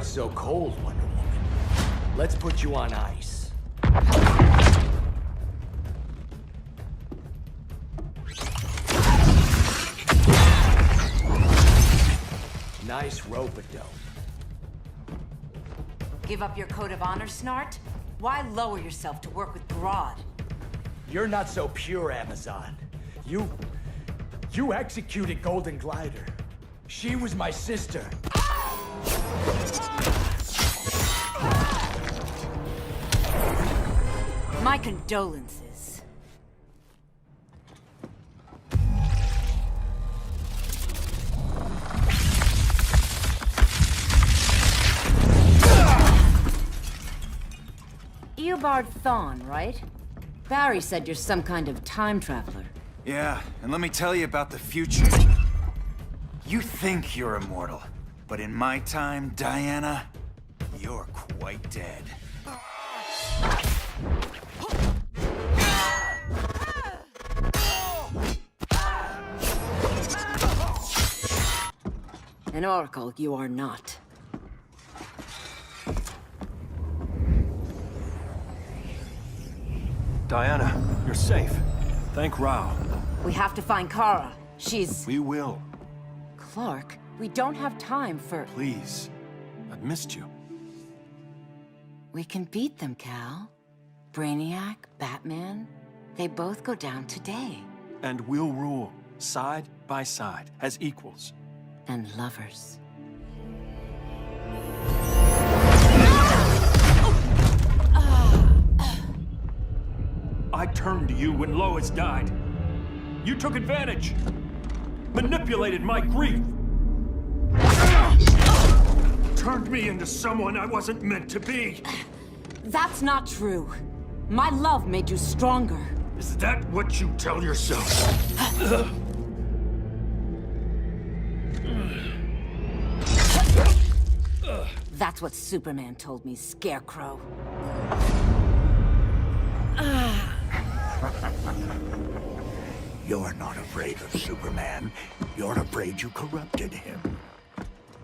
So cold, Wonder Woman. Let's put you on ice. Nice rope-a-dope. Give up your code of honor, Snart? Why lower yourself to work with Grodd? You're not so pure, Amazon. You executed Golden Glider. She was my sister. My condolences. Eobard Thawne, right? Barry said you're some kind of time traveler. Yeah, and let me tell you about the future. You think you're immortal, but in my time, Diana, you're quite dead. An oracle, you are not. Diana, you're safe. Thank Rao. We have to find Kara. She's... We will. Clark, we don't have time for... Please. I've missed you. We can beat them, Cal. Brainiac, Batman, they both go down today. And we'll rule, side by side, as equals. And lovers. I turned to you when Lois died. You took advantage. Manipulated my grief. Turned me into someone I wasn't meant to be. That's not true. My love made you stronger. Is that what you tell yourself? That's what Superman told me, Scarecrow. You're not afraid of Superman. You're afraid you corrupted him.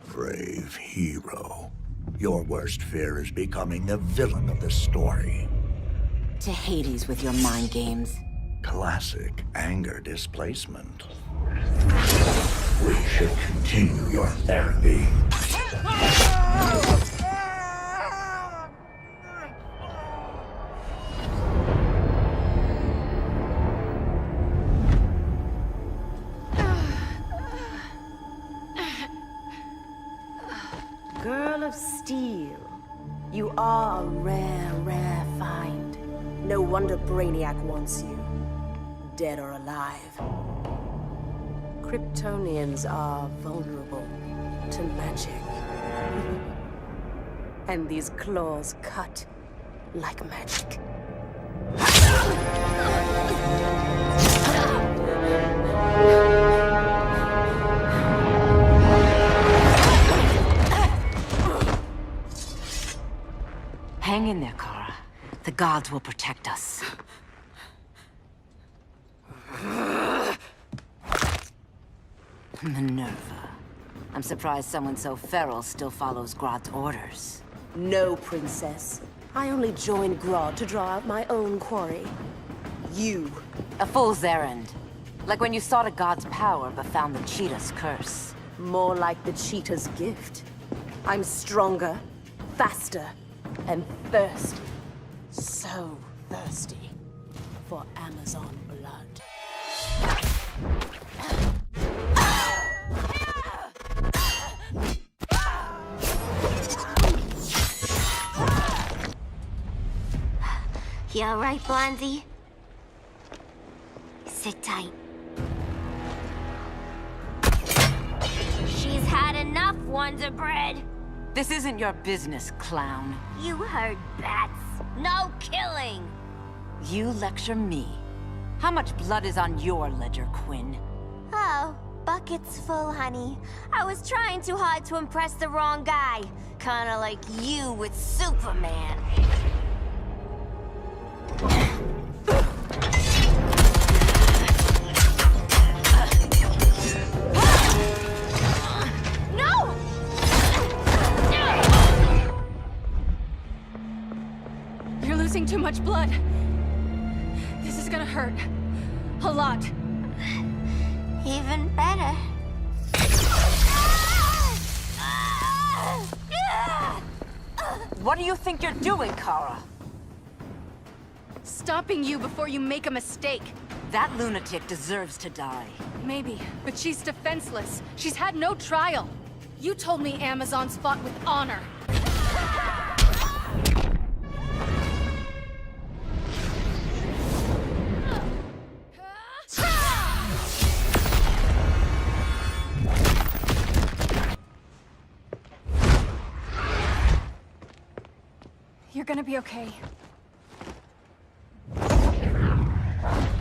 Brave hero. Your worst fear is becoming the villain of the story. To Hades with your mind games. Classic anger displacement. We should continue your therapy. Girl of Steel, you are a rare, rare find. No wonder Brainiac wants you, dead or alive. Kryptonians are vulnerable to magic. And these claws cut like magic. Hang in there, Kara. The gods will protect us. Minerva. I'm surprised someone so feral still follows Grodd's orders. No, princess. I only joined Grodd to draw out my own quarry. You. A fool's errand. Like when you sought a god's power but found the cheetah's curse. More like the cheetah's gift. I'm stronger, faster, and thirsty. So thirsty. for Amazon blood. You all right, Blondie? Sit tight. She's had enough, Wonder Bread. This isn't your business, clown. You heard bats. No killing. You lecture me. How much blood is on your ledger, Quinn? Oh, bucket's full, honey. I was trying too hard to impress the wrong guy. Kinda like you with Superman. No! You're losing too much blood. This is gonna hurt. A lot. Even better. What do you think you're doing, Kara? Stopping you before you make a mistake. That lunatic deserves to die. Maybe, but she's defenseless. She's had no trial. You told me Amazons fought with honor. You're gonna be okay.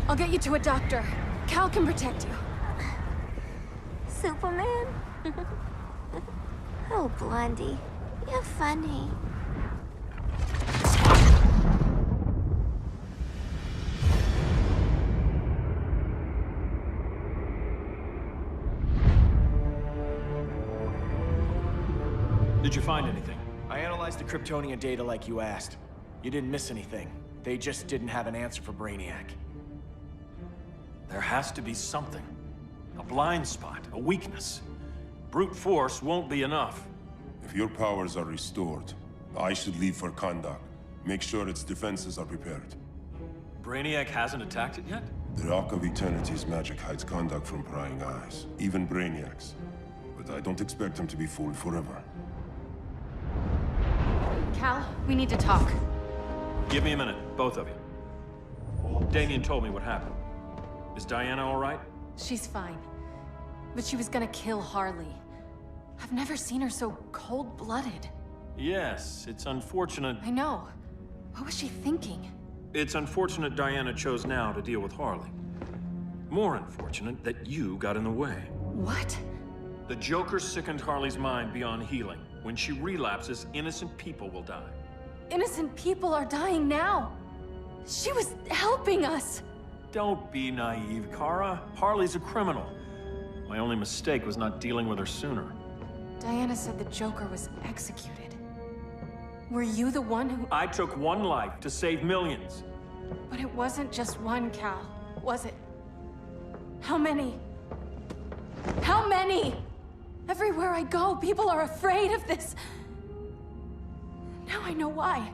I'll get you to a doctor. Cal can protect you. Superman? Oh, Blondie, you're funny. Did you find anything? I analyzed the Kryptonian data like you asked. You didn't miss anything. They just didn't have an answer for Brainiac. There has to be something. A blind spot, a weakness. Brute force won't be enough. If your powers are restored, I should leave for Kahndaq. Make sure its defenses are prepared. Brainiac hasn't attacked it yet? The Rock of Eternity's magic hides Kahndaq from prying eyes, even Brainiac's. But I don't expect him to be fooled forever. Cal, we need to talk. Give me a minute, both of you. Damien told me what happened. Is Diana all right? She's fine. But she was gonna kill Harley. I've never seen her so cold-blooded. Yes, it's unfortunate. I know. What was she thinking? It's unfortunate Diana chose now to deal with Harley. More unfortunate that you got in the way. What? The Joker sickened Harley's mind beyond healing. When she relapses, innocent people will die. Innocent people are dying now. She was helping us. Don't be naive, Kara. Harley's a criminal. My only mistake was not dealing with her sooner. Diana said the Joker was executed. Were you the one who... I took one life to save millions. But it wasn't just one, Cal, was it? How many? How many? Everywhere I go, people are afraid of this. Now I know why.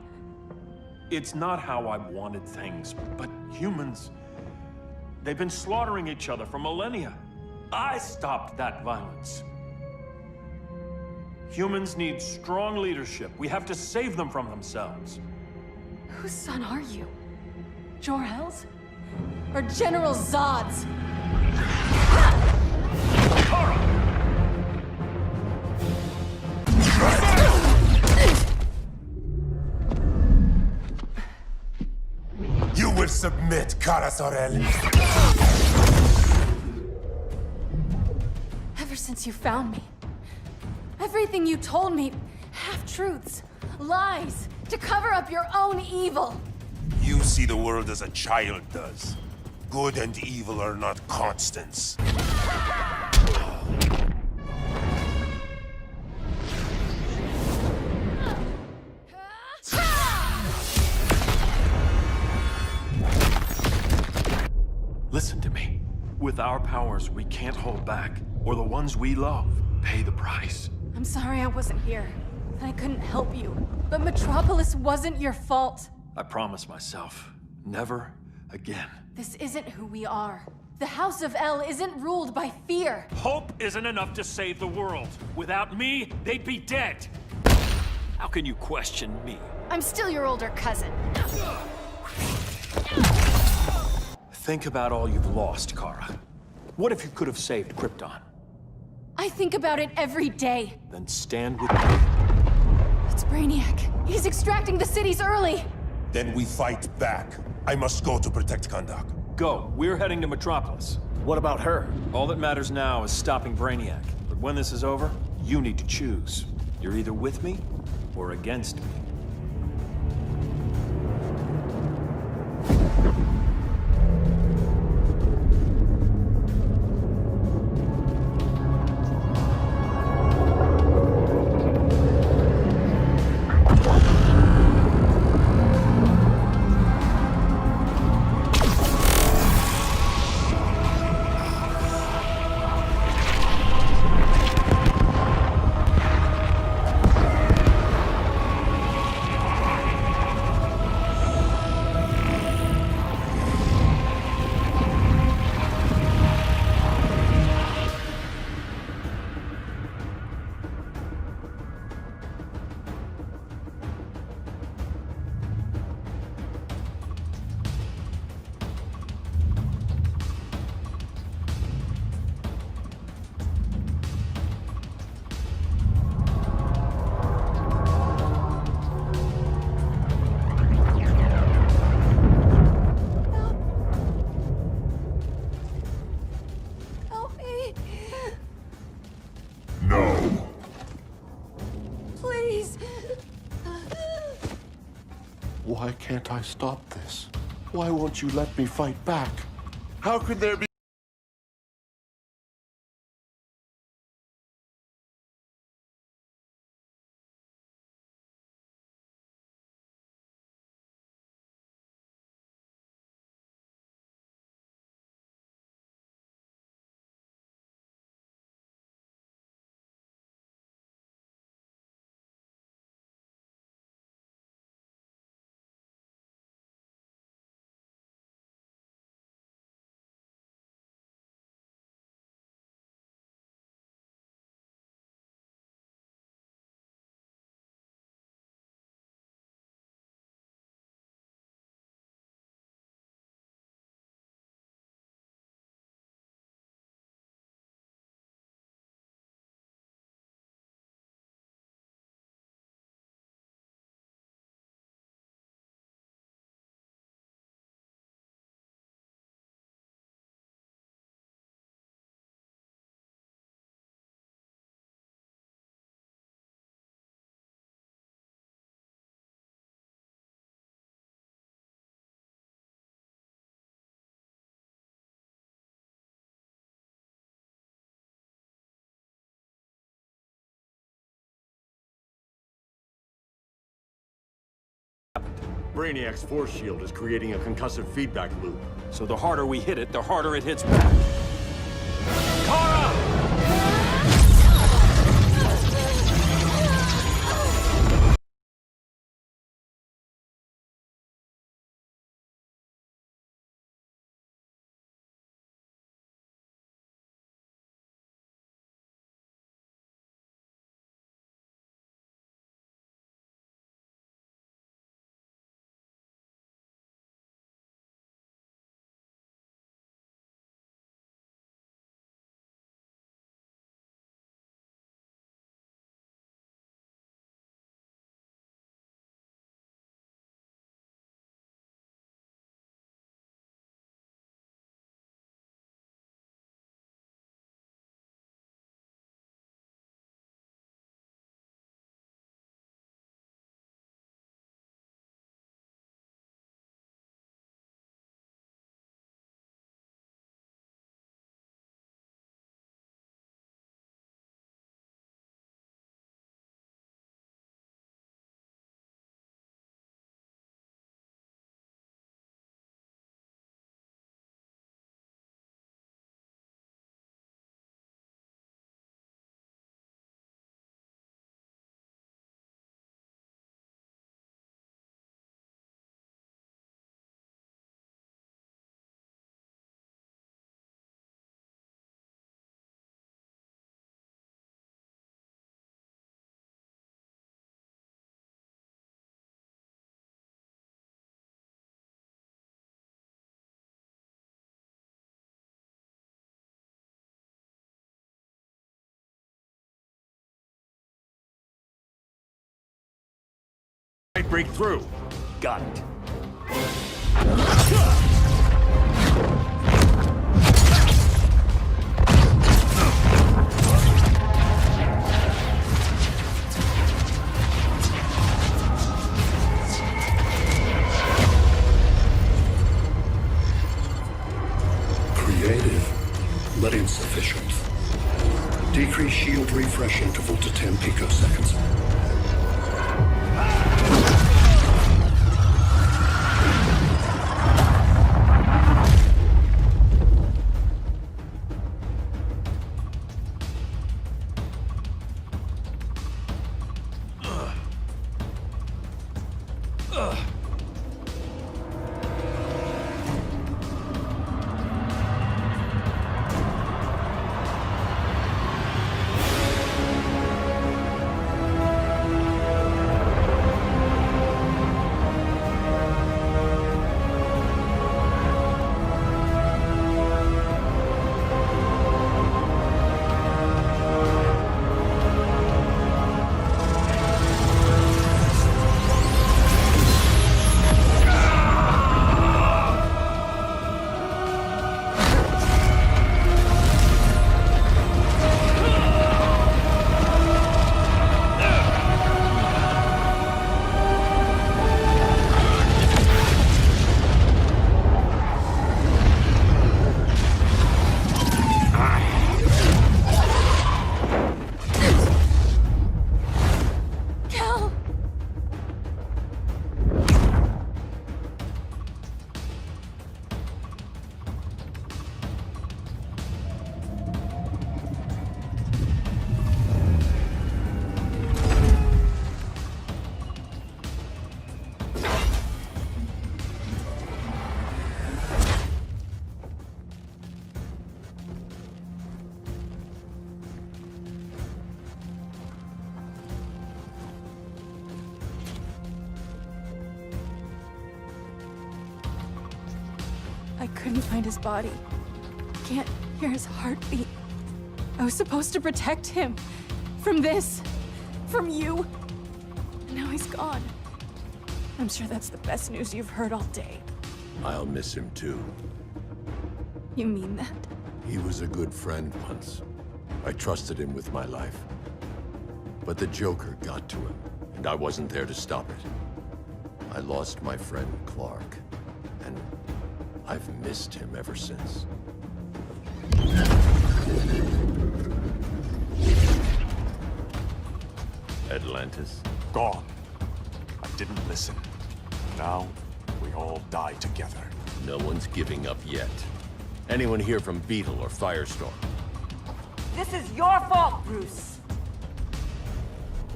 It's not how I wanted things, but humans... They've been slaughtering each other for millennia. I stopped that violence. Humans need strong leadership. We have to save them from themselves. Whose son are you? Jor-El's? Or General Zod's? You will submit, Kara Zor-El. Ever since you found me, everything you told me, half-truths, lies, to cover up your own evil. You see the world as a child does. Good and evil are not constants. Listen to me. With our powers, we can't hold back, or the ones we love pay the price. I'm sorry I wasn't here, that I couldn't help you. But Metropolis wasn't your fault. I promised myself, never Again. This isn't who we are. The House of El isn't ruled by fear. Hope isn't enough to save the world. Without me, they'd be dead. How can you question me? I'm still your older cousin. Think about all you've lost, Kara. What if you could have saved Krypton? I think about it every day. Then stand with me. It's Brainiac. He's extracting the cities early. Then we fight back. I must go to protect Kahndaq. Go. We're heading to Metropolis. What about her? All that matters now is stopping Brainiac. But when this is over, you need to choose. You're either with me or against me. Help me. No. Please. Why can't I stop this? Why won't you let me fight back? How could there be Brainiac's force shield is creating a concussive feedback loop. So the harder we hit it, the harder it hits back. Kara! might break through. Got it. Creative, but insufficient. Decrease shield refresh interval to 10 picoseconds. I couldn't find his body. Can't hear his heartbeat. I was supposed to protect him. From this. From you. And now he's gone. I'm sure that's the best news you've heard all day. I'll miss him too. You mean that? He was a good friend once. I trusted him with my life. But the Joker got to him, and I wasn't there to stop it. I lost my friend Clark, and I've missed him ever since. Atlantis? Gone. I didn't listen. Now, we all die together. No one's giving up yet. Anyone here from Beetle or Firestorm? This is your fault, Bruce.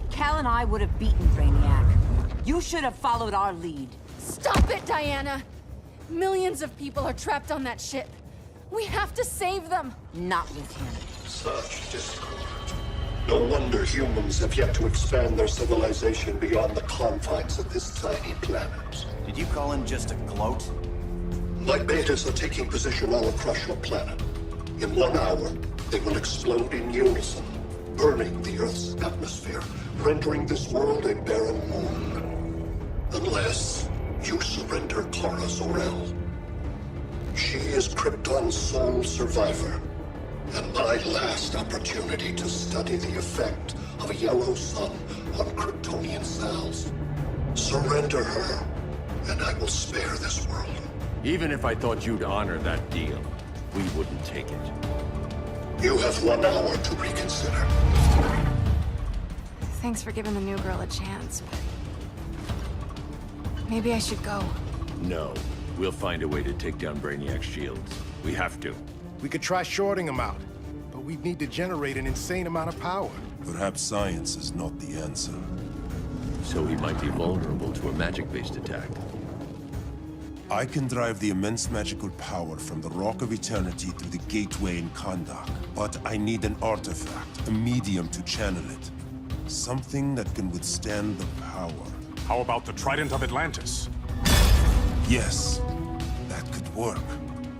Cal and I would have beaten Brainiac. You should have followed our lead. Stop it, Diana! Millions of people are trapped on that ship. We have to save them! Not with him. Such discord. No wonder humans have yet to expand their civilization beyond the confines of this tiny planet. Did you call him just a gloat? My betas are taking position all across your planet. In 1 hour, they will explode in unison, burning the Earth's atmosphere, rendering this world a barren moon. Unless you surrender Clara Zor-El. She is Krypton's sole survivor, and my last opportunity to study the effect of a yellow sun on Kryptonian cells. Surrender her, and I will spare this world. Even if I thought you'd honor that deal, we wouldn't take it. You have 1 hour to reconsider. Thanks for giving the new girl a chance, but... maybe I should go. No. We'll find a way to take down Brainiac's shields. We have to. We could try shorting him out, but we'd need to generate an insane amount of power. Perhaps science is not the answer. So he might be vulnerable to a magic-based attack. I can drive the immense magical power from the Rock of Eternity through the gateway in Kahndaq, but I need an artifact, a medium to channel it. Something that can withstand the power. How about the Trident of Atlantis? Yes, that could work.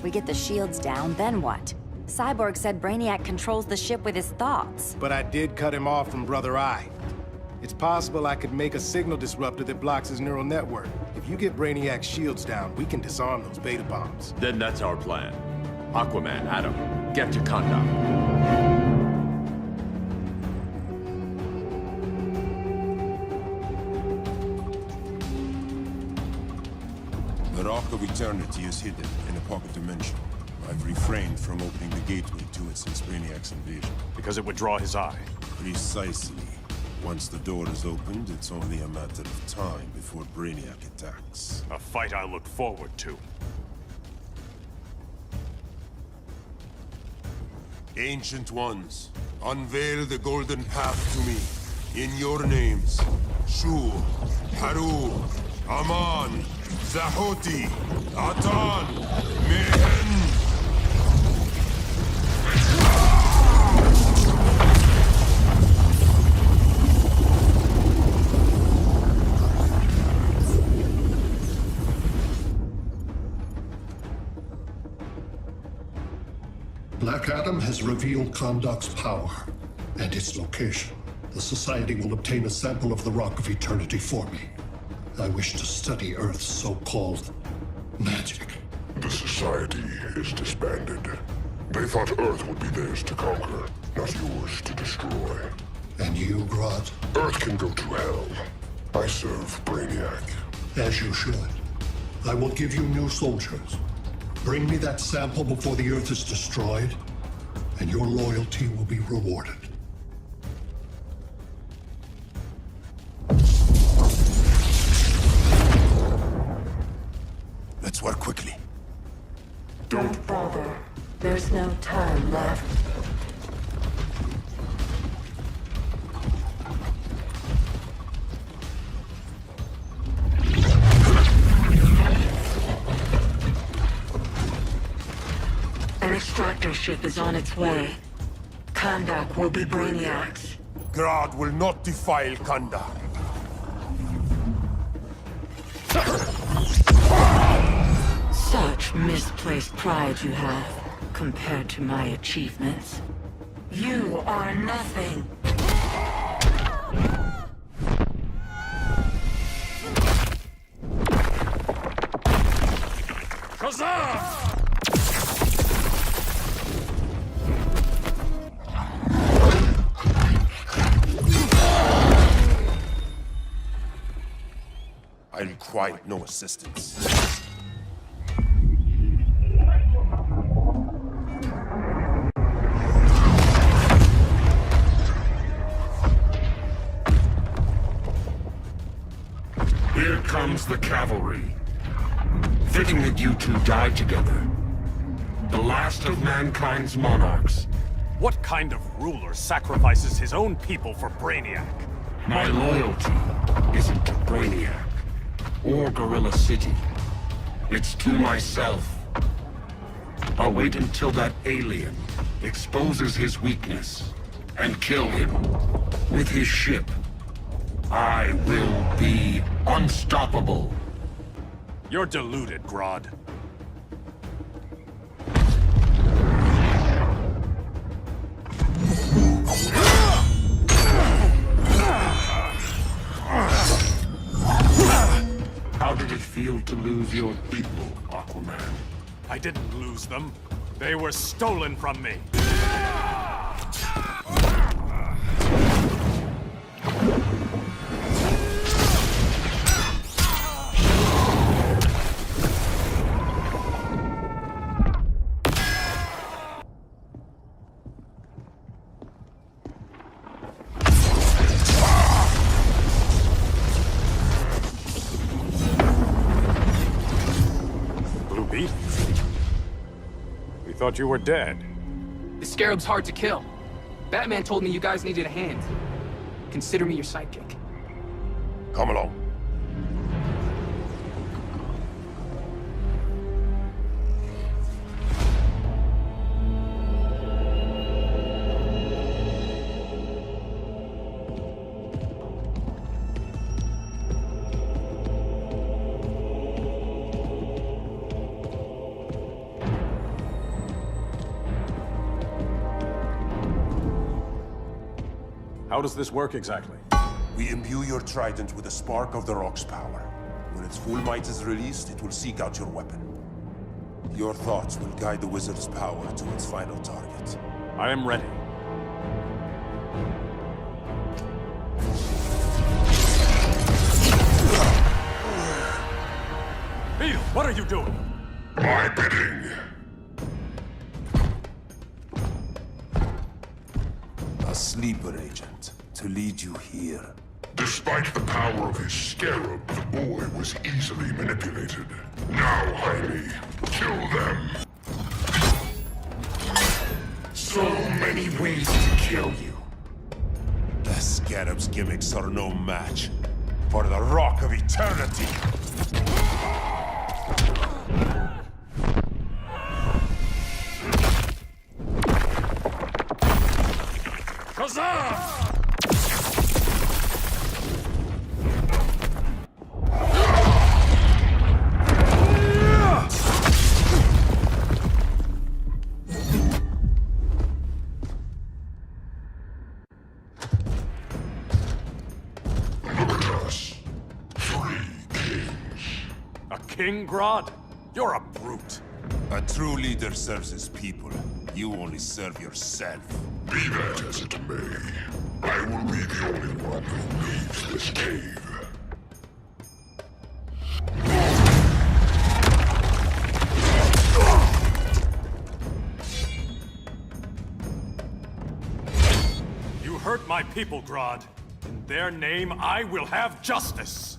We get the shields down, then what? Cyborg said Brainiac controls the ship with his thoughts. But I did cut him off from Brother Eye. It's possible I could make a signal disruptor that blocks his neural network. If you get Brainiac's shields down, we can disarm those beta bombs. Then that's our plan. Aquaman, Adam, get to Kanda. The Rock of Eternity is hidden in a pocket dimension. I've refrained from opening the gateway to it since Brainiac's invasion. Because it would draw his eye. Precisely. Once the door is opened, it's only a matter of time before Brainiac attacks. A fight I look forward to. Ancient Ones, unveil the golden path to me. In your names, Shu, Haru, Aman, Zahoti, Atan, Mehen. Black Adam has revealed Kandak's power and its location. The Society will obtain a sample of the Rock of Eternity for me. I wish to study Earth's so-called magic. The Society is disbanded. They thought Earth would be theirs to conquer, not yours to destroy. And you, Grodd? Earth can go to hell. I serve Brainiac. As you should. I will give you new soldiers. Bring me that sample before the Earth is destroyed, and your loyalty will be rewarded. Let's work quickly. Don't bother. There's no time left. An extractor ship is on its way. Kandak will be Brainiac's. Grodd will not defile Kanda. Such misplaced pride you have, compared to my achievements. You are nothing. Shazam! I require no assistance. Here comes the cavalry. Fitting that you two die together. The last of mankind's monarchs. What kind of ruler sacrifices his own people for Brainiac? My loyalty isn't to Brainiac or Gorilla City. It's to myself. I'll wait until that alien exposes his weakness and kill him with his ship. I will be unstoppable. You're deluded, Grodd. How did it feel to lose your people, Aquaman? I didn't lose them. They were stolen from me. We thought you were dead. The Scarab's hard to kill. Batman told me you guys needed a hand. Consider me your sidekick. Come along. How does this work exactly? We imbue your trident with a spark of the rock's power. When its full might is released, it will seek out your weapon. Your thoughts will guide the wizard's power to its final target. I am ready. Beetle, what are you doing? My bidding. A sleeper agent, to lead you here. Despite the power of his scarab, the boy was easily manipulated. Now, Jaime, kill them. So many ways to kill you. The scarab's gimmicks are no match for the Rock of Eternity. Huzzah! King Grodd? You're a brute. A true leader serves his people. You only serve yourself. Be that as it may, I will be the only one who leaves this cave. You hurt my people, Grodd. In their name, I will have justice.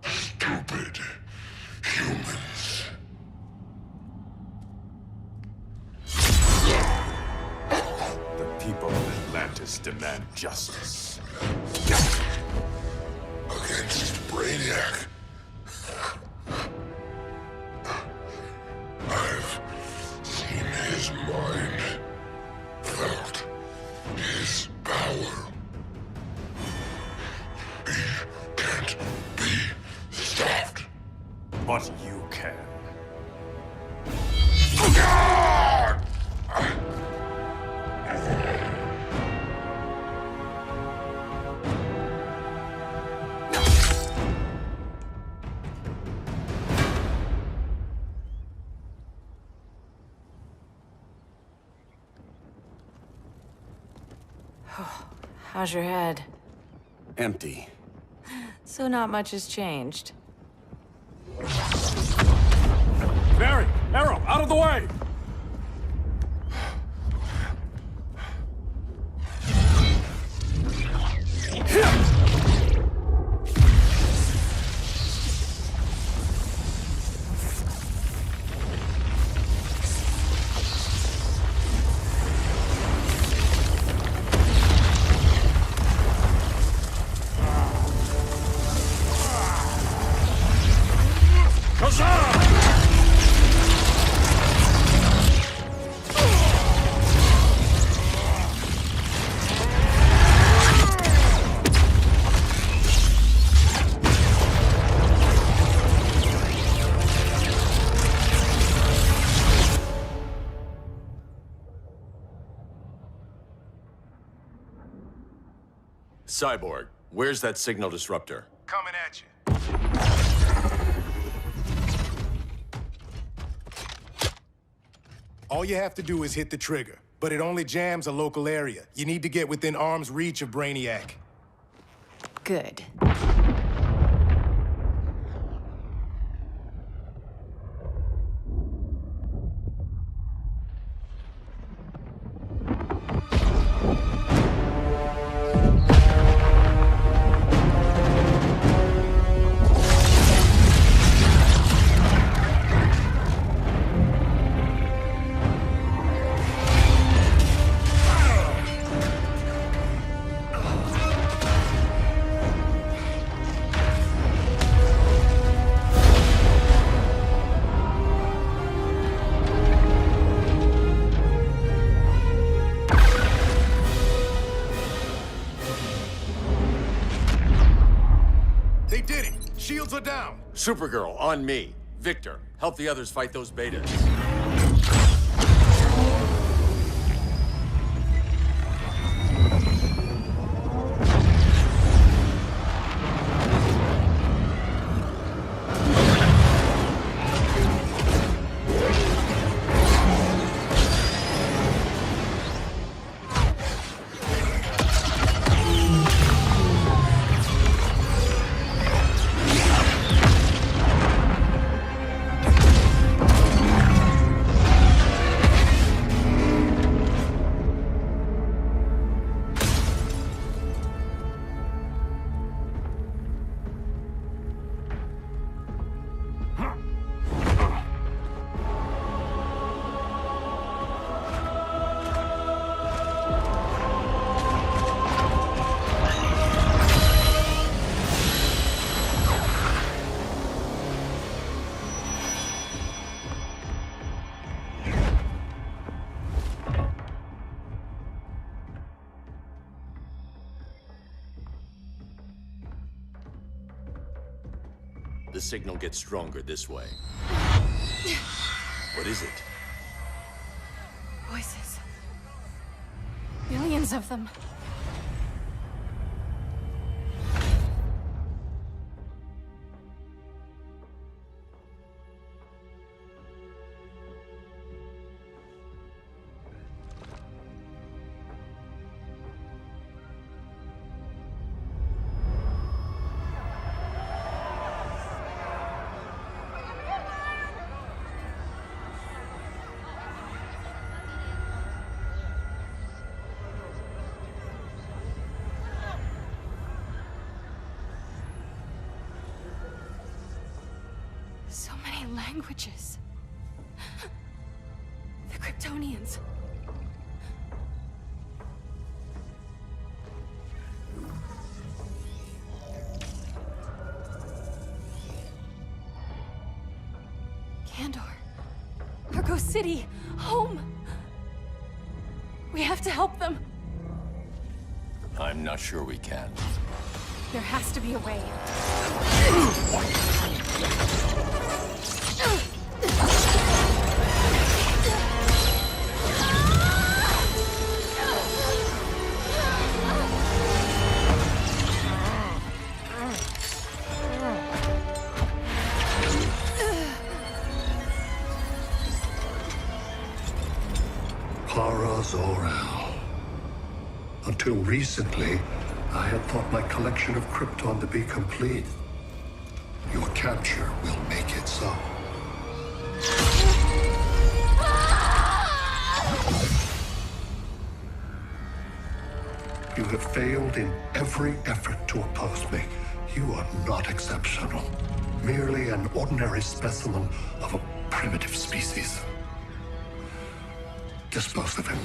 Stupid humans. The people of Atlantis demand justice. Against Brainiac. I've seen his mind, felt his power. He can't be stopped. But you can. How's your head? Empty. So not much has changed. Barry! Arrow! Out of the way! Cyborg, where's that signal disruptor? Coming at you. All you have to do is hit the trigger, but it only jams a local area. You need to get within arm's reach of Brainiac. Good. shields are down. Supergirl, on me. Victor, help the others fight those betas. The signal gets stronger this way. What is it? Voices. Millions of them. So many languages. The Kryptonians. Kandor. Argo City. Home. We have to help them. I'm not sure we can. There has to be a way. Para Zor-El. Until recently, I had thought my collection of Krypton to be complete. Your capture will make it so. You have failed in every effort to oppose me. You are not exceptional. Merely an ordinary specimen of a primitive species. Dispose of him.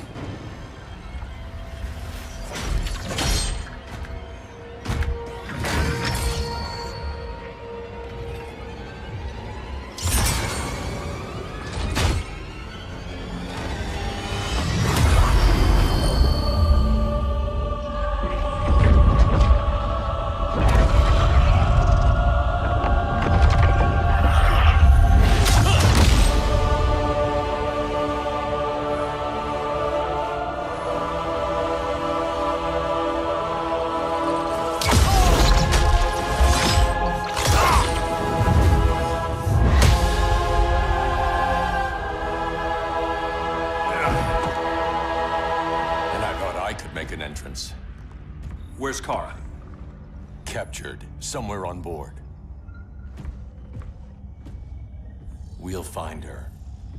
Where's Kara? Captured, somewhere on board. We'll find her.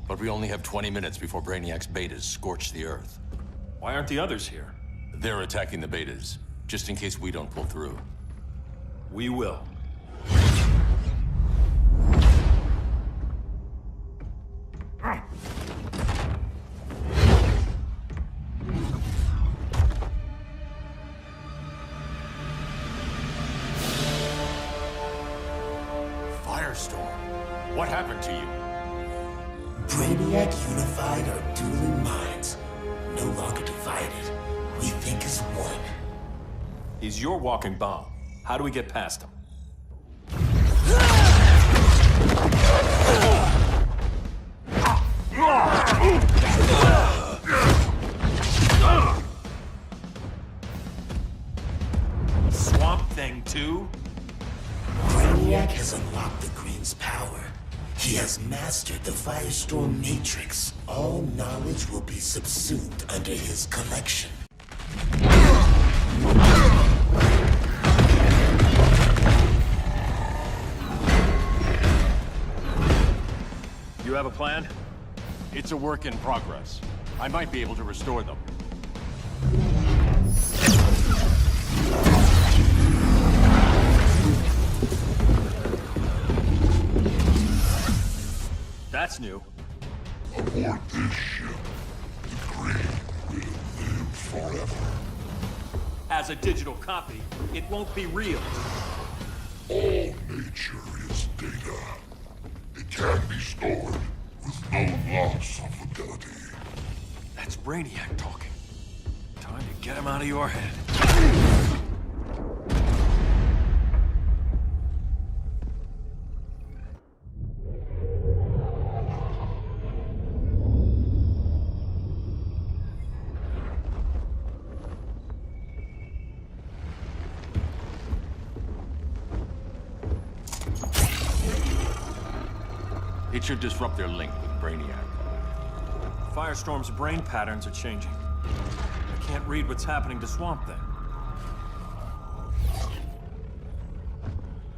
But we only have 20 minutes before Brainiac's betas scorch the Earth. Why aren't the others here? They're attacking the betas, just in case we don't pull through. We will. Firestorm, what happened to you? Brainiac unified our dueling minds. No longer divided. We think as one. He's your walking bomb. How do we get past him? thing, too? Brainiac has unlocked the Green's power. He has mastered the Firestorm Matrix. All knowledge will be subsumed under his collection. You have a plan? It's a work in progress. I might be able to restore them. That's new. Aboard this ship, the Green will live forever. As a digital copy, it won't be real. All nature is data. It can be stored with no loss of fidelity. That's Brainiac talking. Time to get him out of your head. It should disrupt their link with Brainiac. Firestorm's brain patterns are changing. I can't read what's happening to Swamp Thing.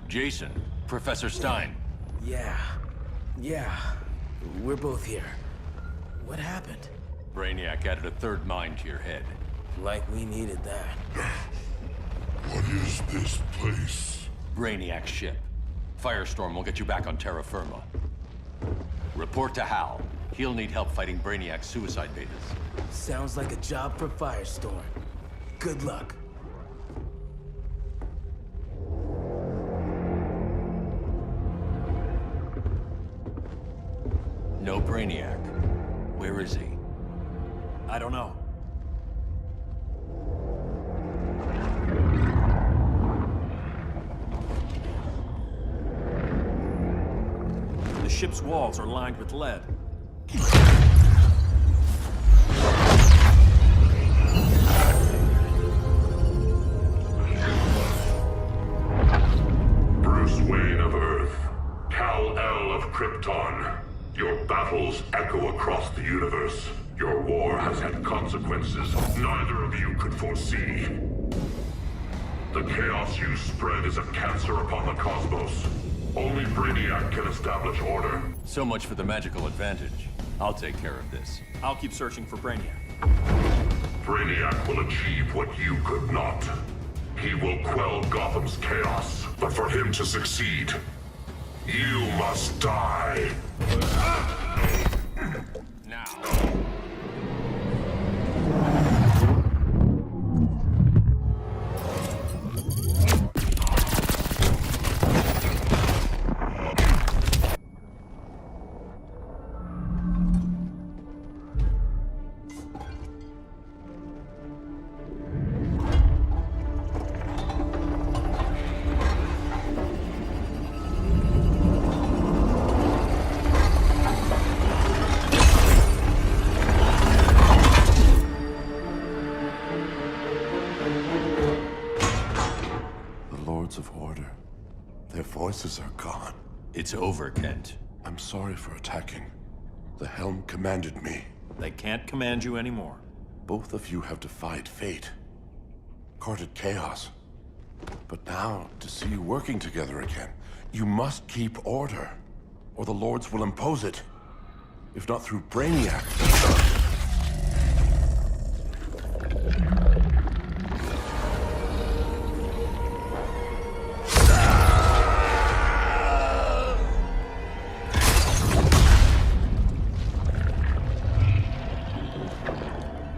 Jason, Professor Stein. Yeah. We're both here. What happened? Brainiac added a third mind to your head. Like we needed that. What is this place? Brainiac's ship. Firestorm will get you back on terra firma. Report to Hal. He'll need help fighting Brainiac's suicide betas. Sounds like a job for Firestorm. Good luck. No Brainiac. Where is he? I don't know. The ship's walls are lined with lead. Bruce Wayne of Earth, Kal-El of Krypton. Your battles echo across the universe. Your war has had consequences neither of you could foresee. The chaos you spread is a cancer upon the cosmos. Only Brainiac can establish order. So much for the magical advantage. I'll take care of this. I'll keep searching for Brainiac. Brainiac will achieve what you could not. He will quell Gotham's chaos. But for him to succeed, you must die. Now. Of order. Their voices are gone. It's over, Kent. I'm sorry for attacking. The Helm commanded me. They can't command you anymore. Both of you have defied fate. Courted chaos. But now, to see you working together again, you must keep order, or the Lords will impose it. If not through Brainiac.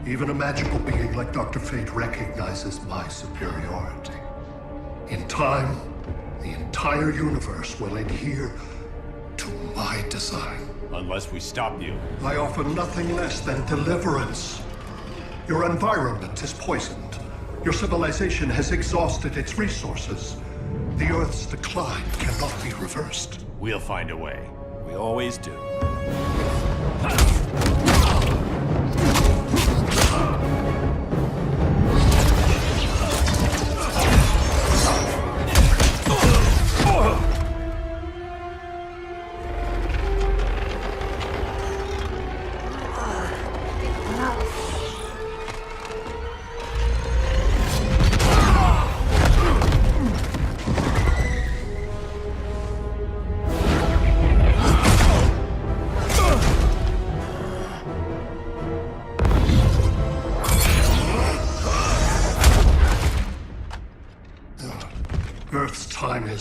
Even a magical being like Dr. Fate recognizes my superiority. In time, the entire universe will adhere to my design. Unless we stop you. I offer nothing less than deliverance. Your environment is poisoned. Your civilization has exhausted its resources. The Earth's decline cannot be reversed. We'll find a way. We always do.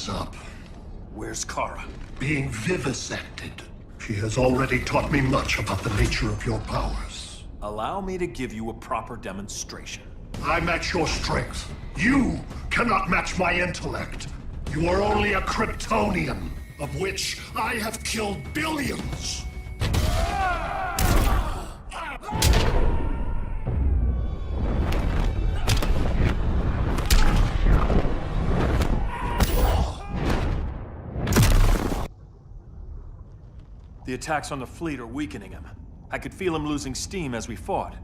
is up. Where's Kara? Being vivisected. She has already taught me much about the nature of your powers. Allow me to give you a proper demonstration. I match your strength. You cannot match my intellect. You are only a Kryptonian, of which I have killed billions. The attacks on the fleet are weakening him. I could feel him losing steam as we fought.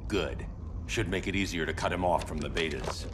Good. Should make it easier to cut him off from the betas.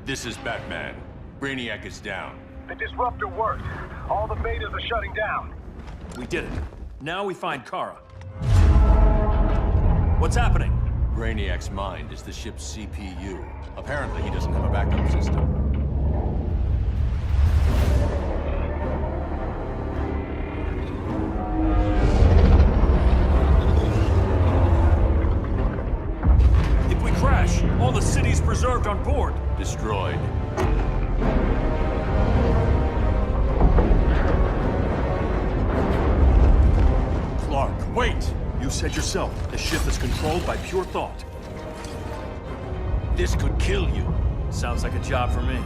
This is Batman. Brainiac is down. The disruptor worked. All the betas are shutting down. We did it. Now we find Kara. What's happening? Brainiac's mind is the ship's CPU. Apparently, he doesn't have a backup system. If we crash, all the city's preserved on board. Destroyed. Clark, wait! You said yourself, the ship is controlled by pure thought. This could kill you. Sounds like a job for me.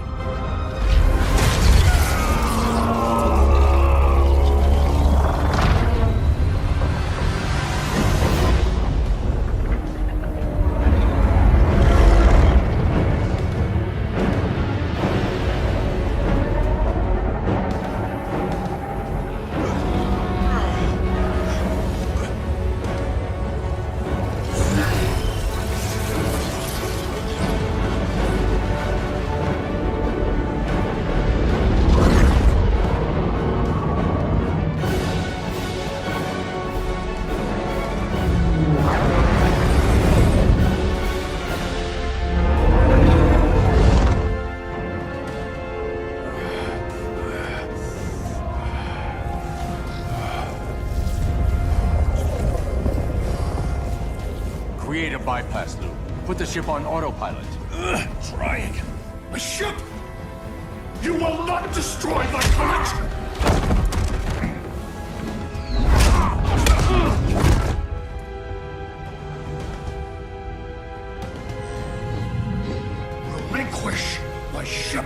Create a bypass loop. Put the ship on autopilot. Trying. A ship! You will not destroy my collection! Relinquish my ship!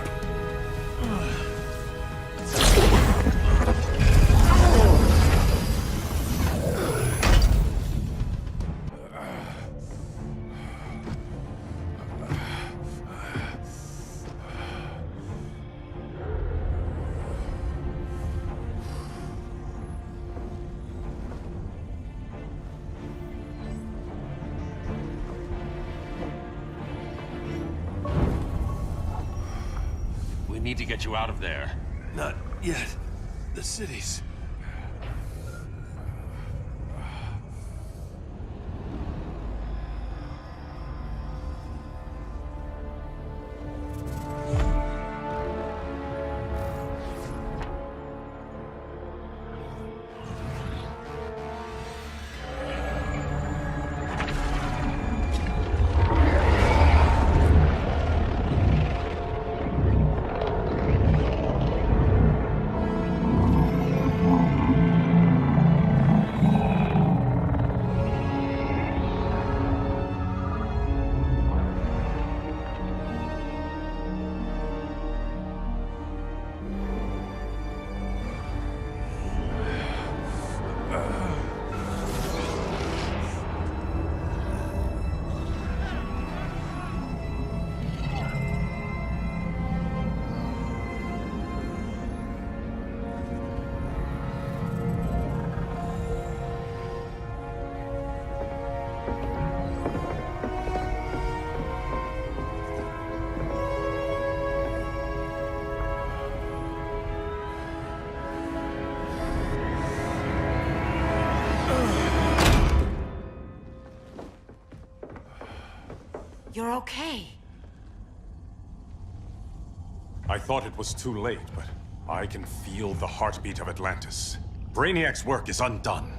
We need to get you out of there. Not yet. The city's... You're okay. I thought it was too late, but I can feel the heartbeat of Atlantis. Brainiac's work is undone.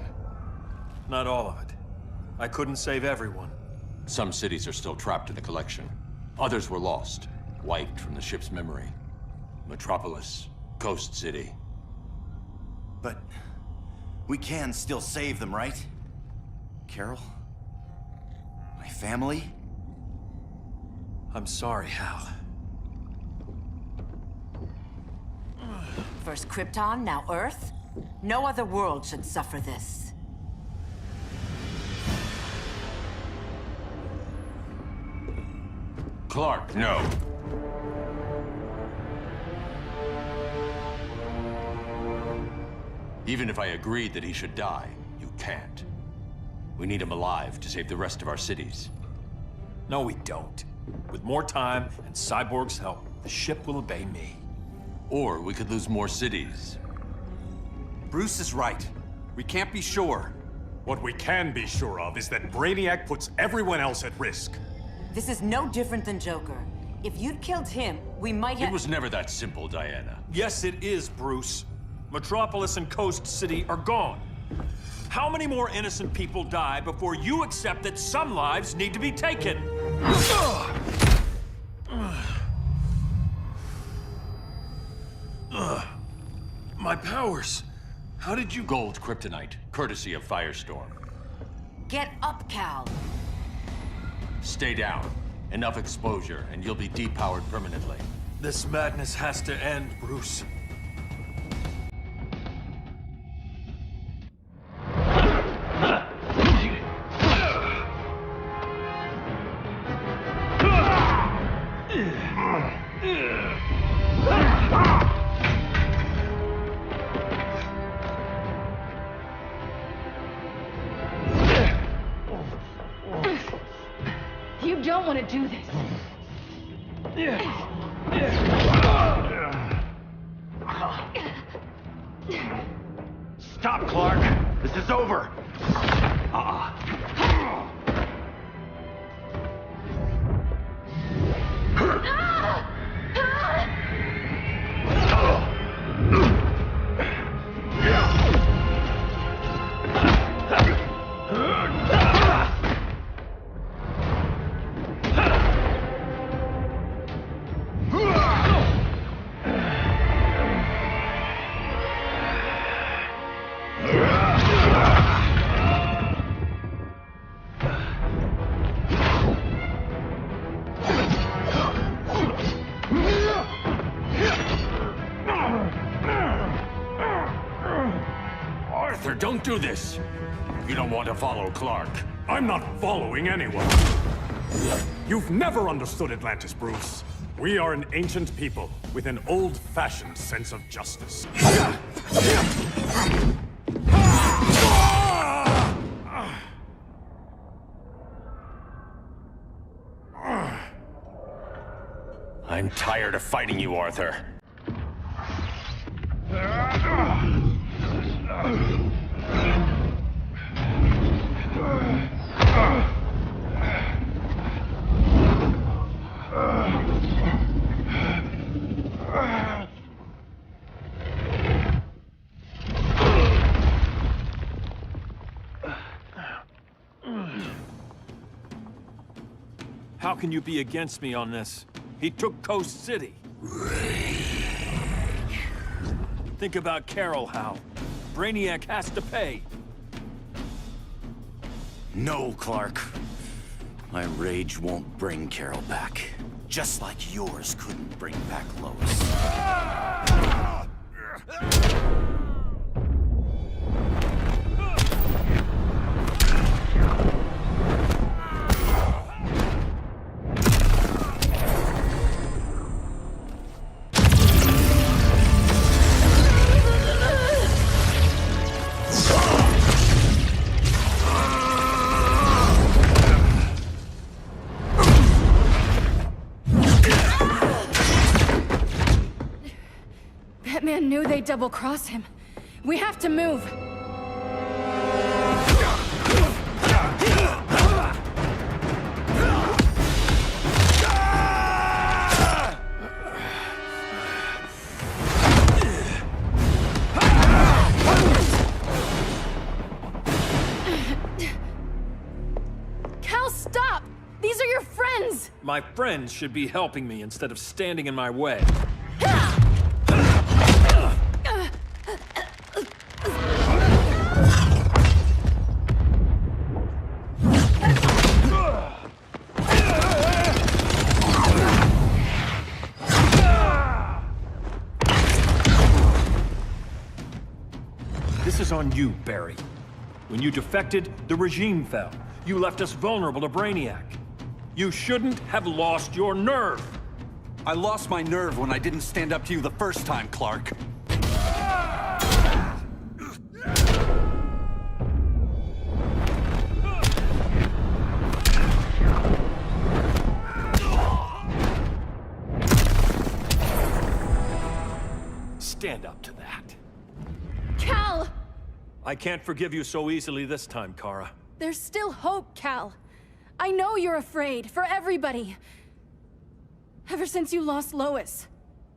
Not all of it. I couldn't save everyone. Some cities are still trapped in the collection. Others were lost, wiped from the ship's memory. Metropolis, Coast City. But we can still save them, right? Carol? My family? I'm sorry, Hal. First Krypton, now Earth? No other world should suffer this. Clark, no. Even if I agreed that he should die, you can't. We need him alive to save the rest of our cities. No, we don't. With more time and Cyborg's help, the ship will obey me. Or we could lose more cities. Bruce is right. We can't be sure. What we can be sure of is that Brainiac puts everyone else at risk. This is no different than Joker. If you'd killed him, we might have— It was never that simple, Diana. Yes, it is, Bruce. Metropolis and Coast City are gone. How many more innocent people die before you accept that some lives need to be taken? My powers. How did you— Gold kryptonite, courtesy of Firestorm. Get up, Cal. Stay down. Enough exposure, and you'll be depowered permanently. This madness has to end, Bruce. You don't want to do this. Stop, Clark. This is over. Arthur, don't do this! You don't want to follow Clark. I'm not following anyone. You've never understood Atlantis, Bruce. We are an ancient people with an old-fashioned sense of justice. I'm tired of fighting you, Arthur. How can you be against me on this? He took Coast City. Think about Carol, Hal. Brainiac has to pay. No, Clark. My rage won't bring Carol back. Just like yours couldn't bring back Lois. Batman knew they'd double-cross him. We have to move. friends! My friends should be helping me instead of standing in my way. This is on you, Barry. When you defected, the regime fell. You left us vulnerable to Brainiac. You shouldn't have lost your nerve. I lost my nerve when I didn't stand up to you the first time, Clark. Stand up to that. Cal! I can't forgive you so easily this time, Kara. There's still hope, Cal. I know you're afraid, for everybody. Ever since you lost Lois.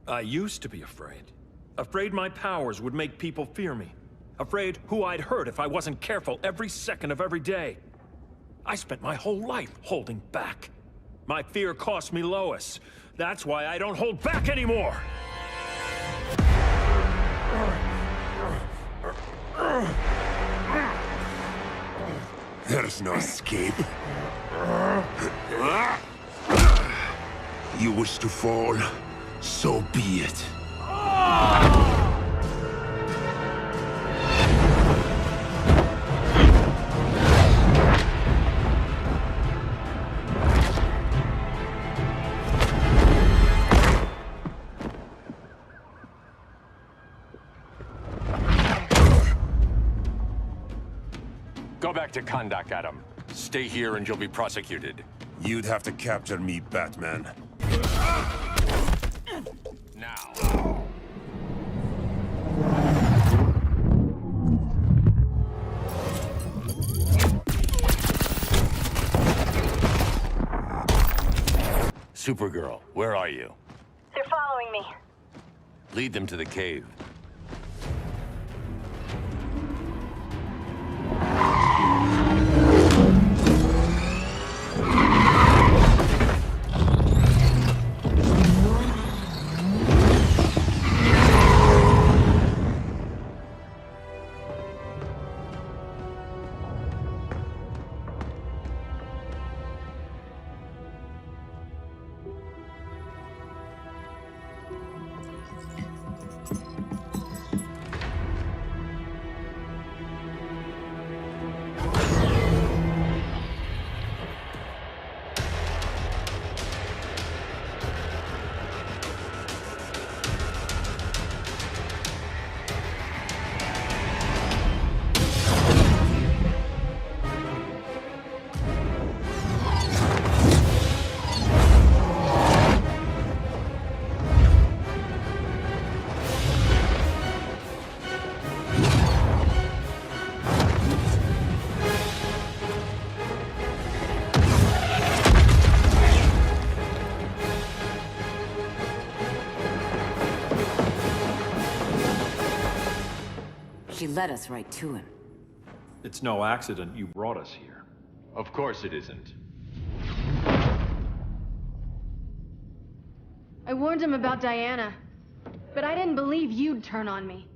I used to be afraid. Afraid my powers would make people fear me. Afraid who I'd hurt if I wasn't careful every second of every day. I spent my whole life holding back. My fear cost me Lois. That's why I don't hold back anymore! There's no escape. You wish to fall, so be it. Go back to Kondak, Adam. Stay here and you'll be prosecuted. You'd have to capture me, Batman. Now. Supergirl, where are you? They're following me. Lead them to the cave. She led us right to him. It's no accident you brought us here. Of course it isn't. I warned him about Diana, but I didn't believe you'd turn on me.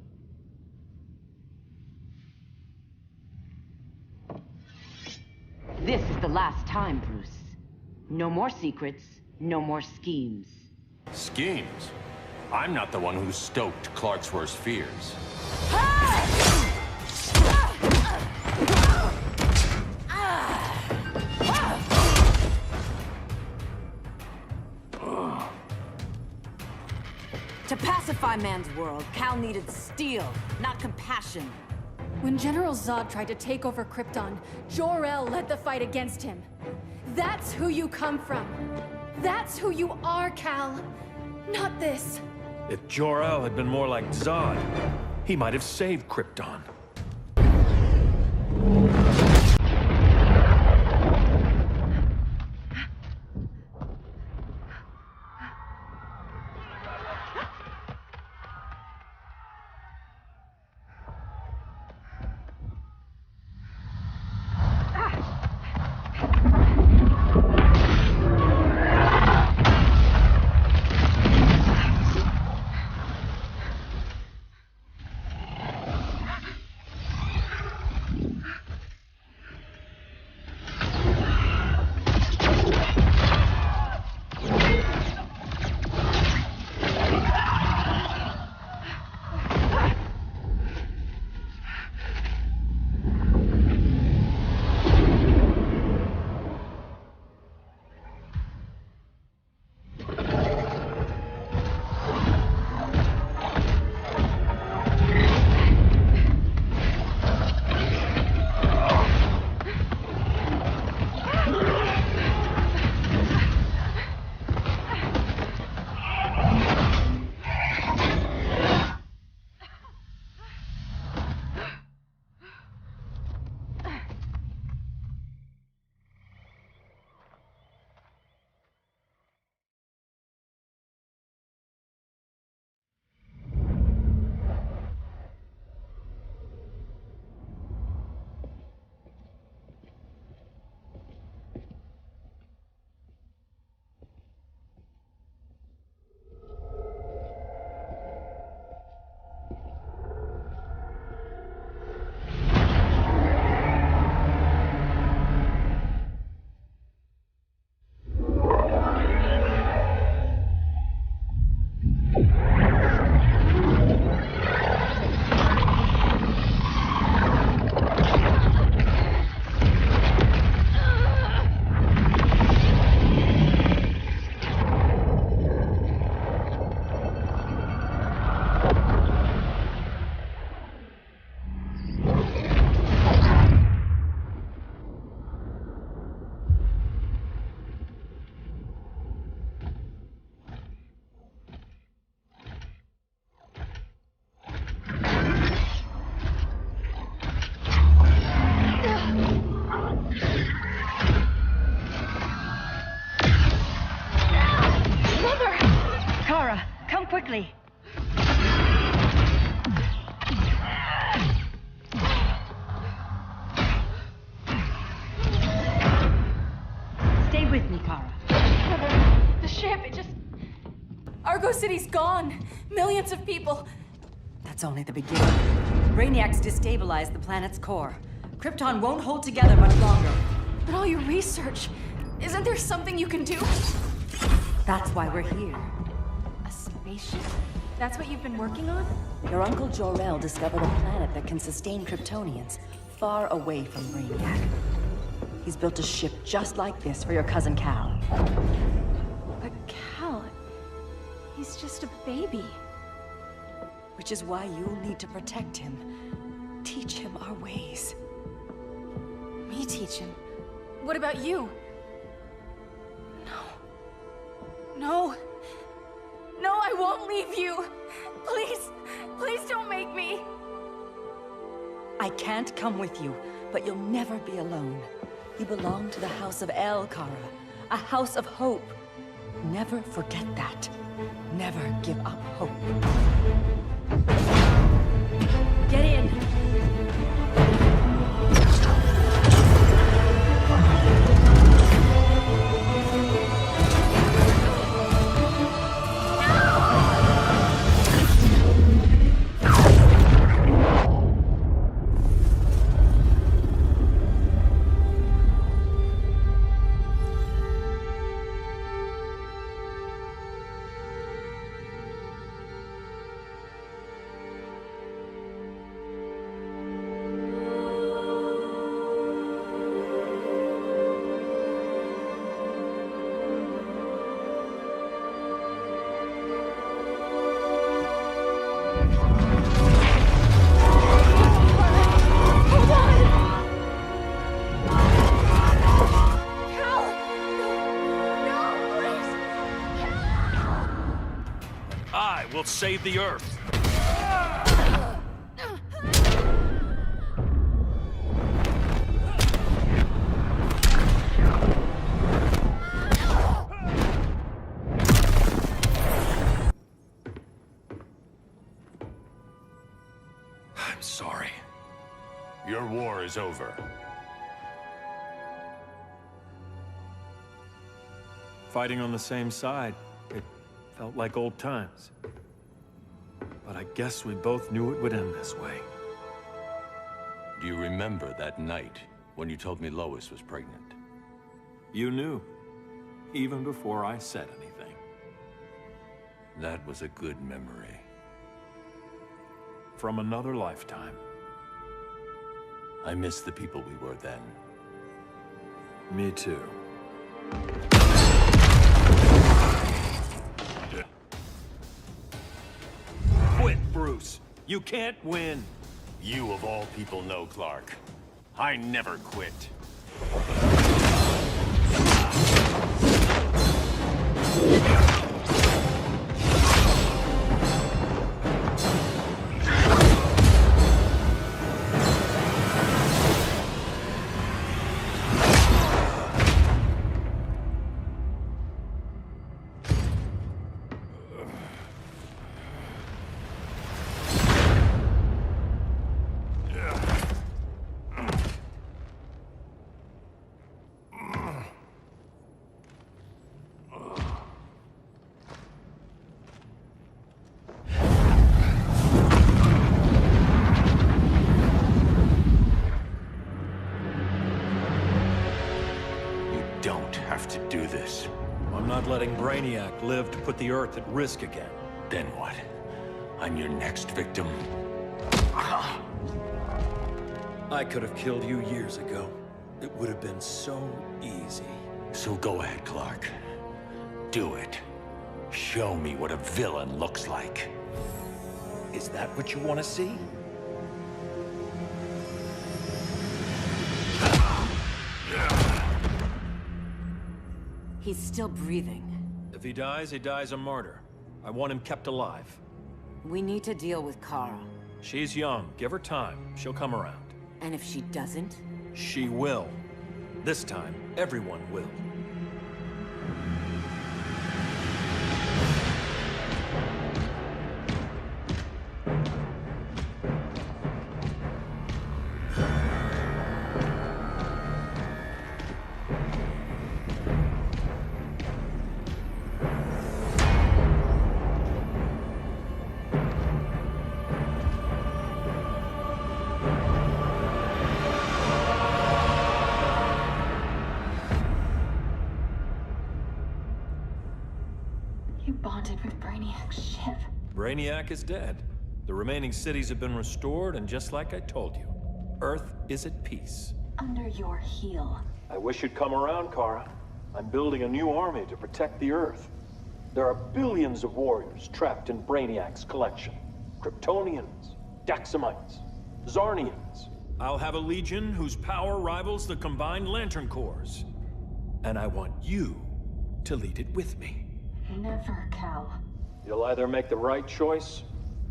This is the last time, Bruce. No more secrets, no more schemes. Schemes? I'm not the one who stoked Clark's worst fears. To pacify man's world, Cal needed steel, not compassion. When General Zod tried to take over Krypton, Jor-El led the fight against him. That's who you come from. That's who you are, Cal. Not this. If Jor-El had been more like Zod, he might have saved Krypton. Come quickly. Stay with me, Kara. The ship, it just... Argo City's gone. Millions of people. That's only the beginning. Brainiac's destabilized the planet's core. Krypton won't hold together much longer. But all your research, isn't there something you can do? That's why we're here. A spaceship? That's what you've been working on? Your uncle Jor-El discovered a planet that can sustain Kryptonians, far away from Brainiac. He's built a ship just like this for your cousin Cal. But Cal, he's just a baby. Which is why you'll need to protect him. Teach him our ways. Me teach him? What about you? No, I won't leave you. Please don't make me. I can't come with you, but you'll never be alone. You belong to the House of El, Kara. A house of hope. Never forget that. Never give up hope. Get in! We'll save the Earth. I'm sorry. Your war is over. Fighting on the same side, it felt like old times. But I guess we both knew it would end this way. Do you remember that night when you told me Lois was pregnant? You knew, even before I said anything. That was a good memory. From another lifetime. I miss the people we were then. Me too. Quit, Bruce. You can't win. You of all people know, Clark. I never quit. To do this. I'm not letting Brainiac live to put the Earth at risk again. Then what? I'm your next victim? I could have killed you years ago. It would have been so easy. So go ahead, Clark. Do it. Show me what a villain looks like. Is that what you want to see? He's still breathing. If he dies a martyr. I want him kept alive. We need to deal with Kara. She's young. Give her time. She'll come around. And if she doesn't? She will. This time, everyone will. You bonded with Brainiac's ship. Brainiac is dead. The remaining cities have been restored, and just like I told you, Earth is at peace. Under your heel. I wish you'd come around, Kara. I'm building a new army to protect the Earth. There are billions of warriors trapped in Brainiac's collection. Kryptonians, Daxamites, Zarnians. I'll have a legion whose power rivals the combined Lantern Corps. And I want you to lead it with me. Never, Cal. You'll either make the right choice,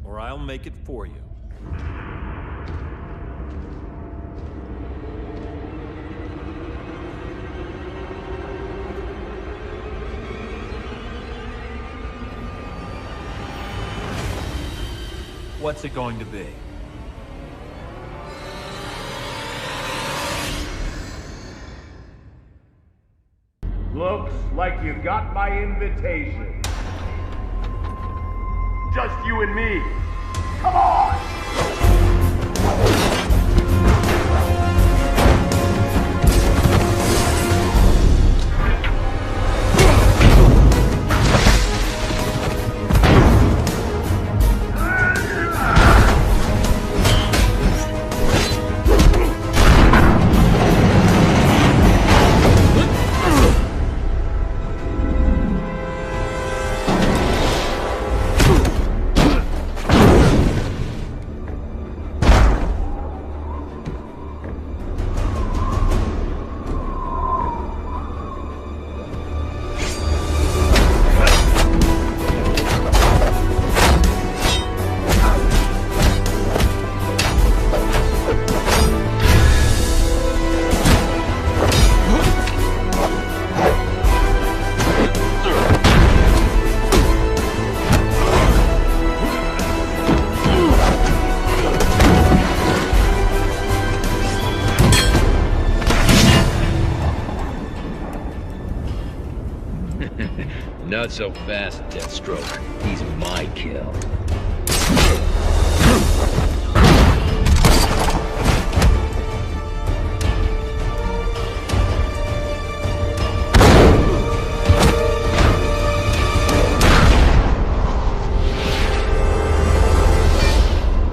or I'll make it for you. What's it going to be? Looks like you got my invitation. Just you and me. Come on! Not so fast, Deathstroke. He's my kill.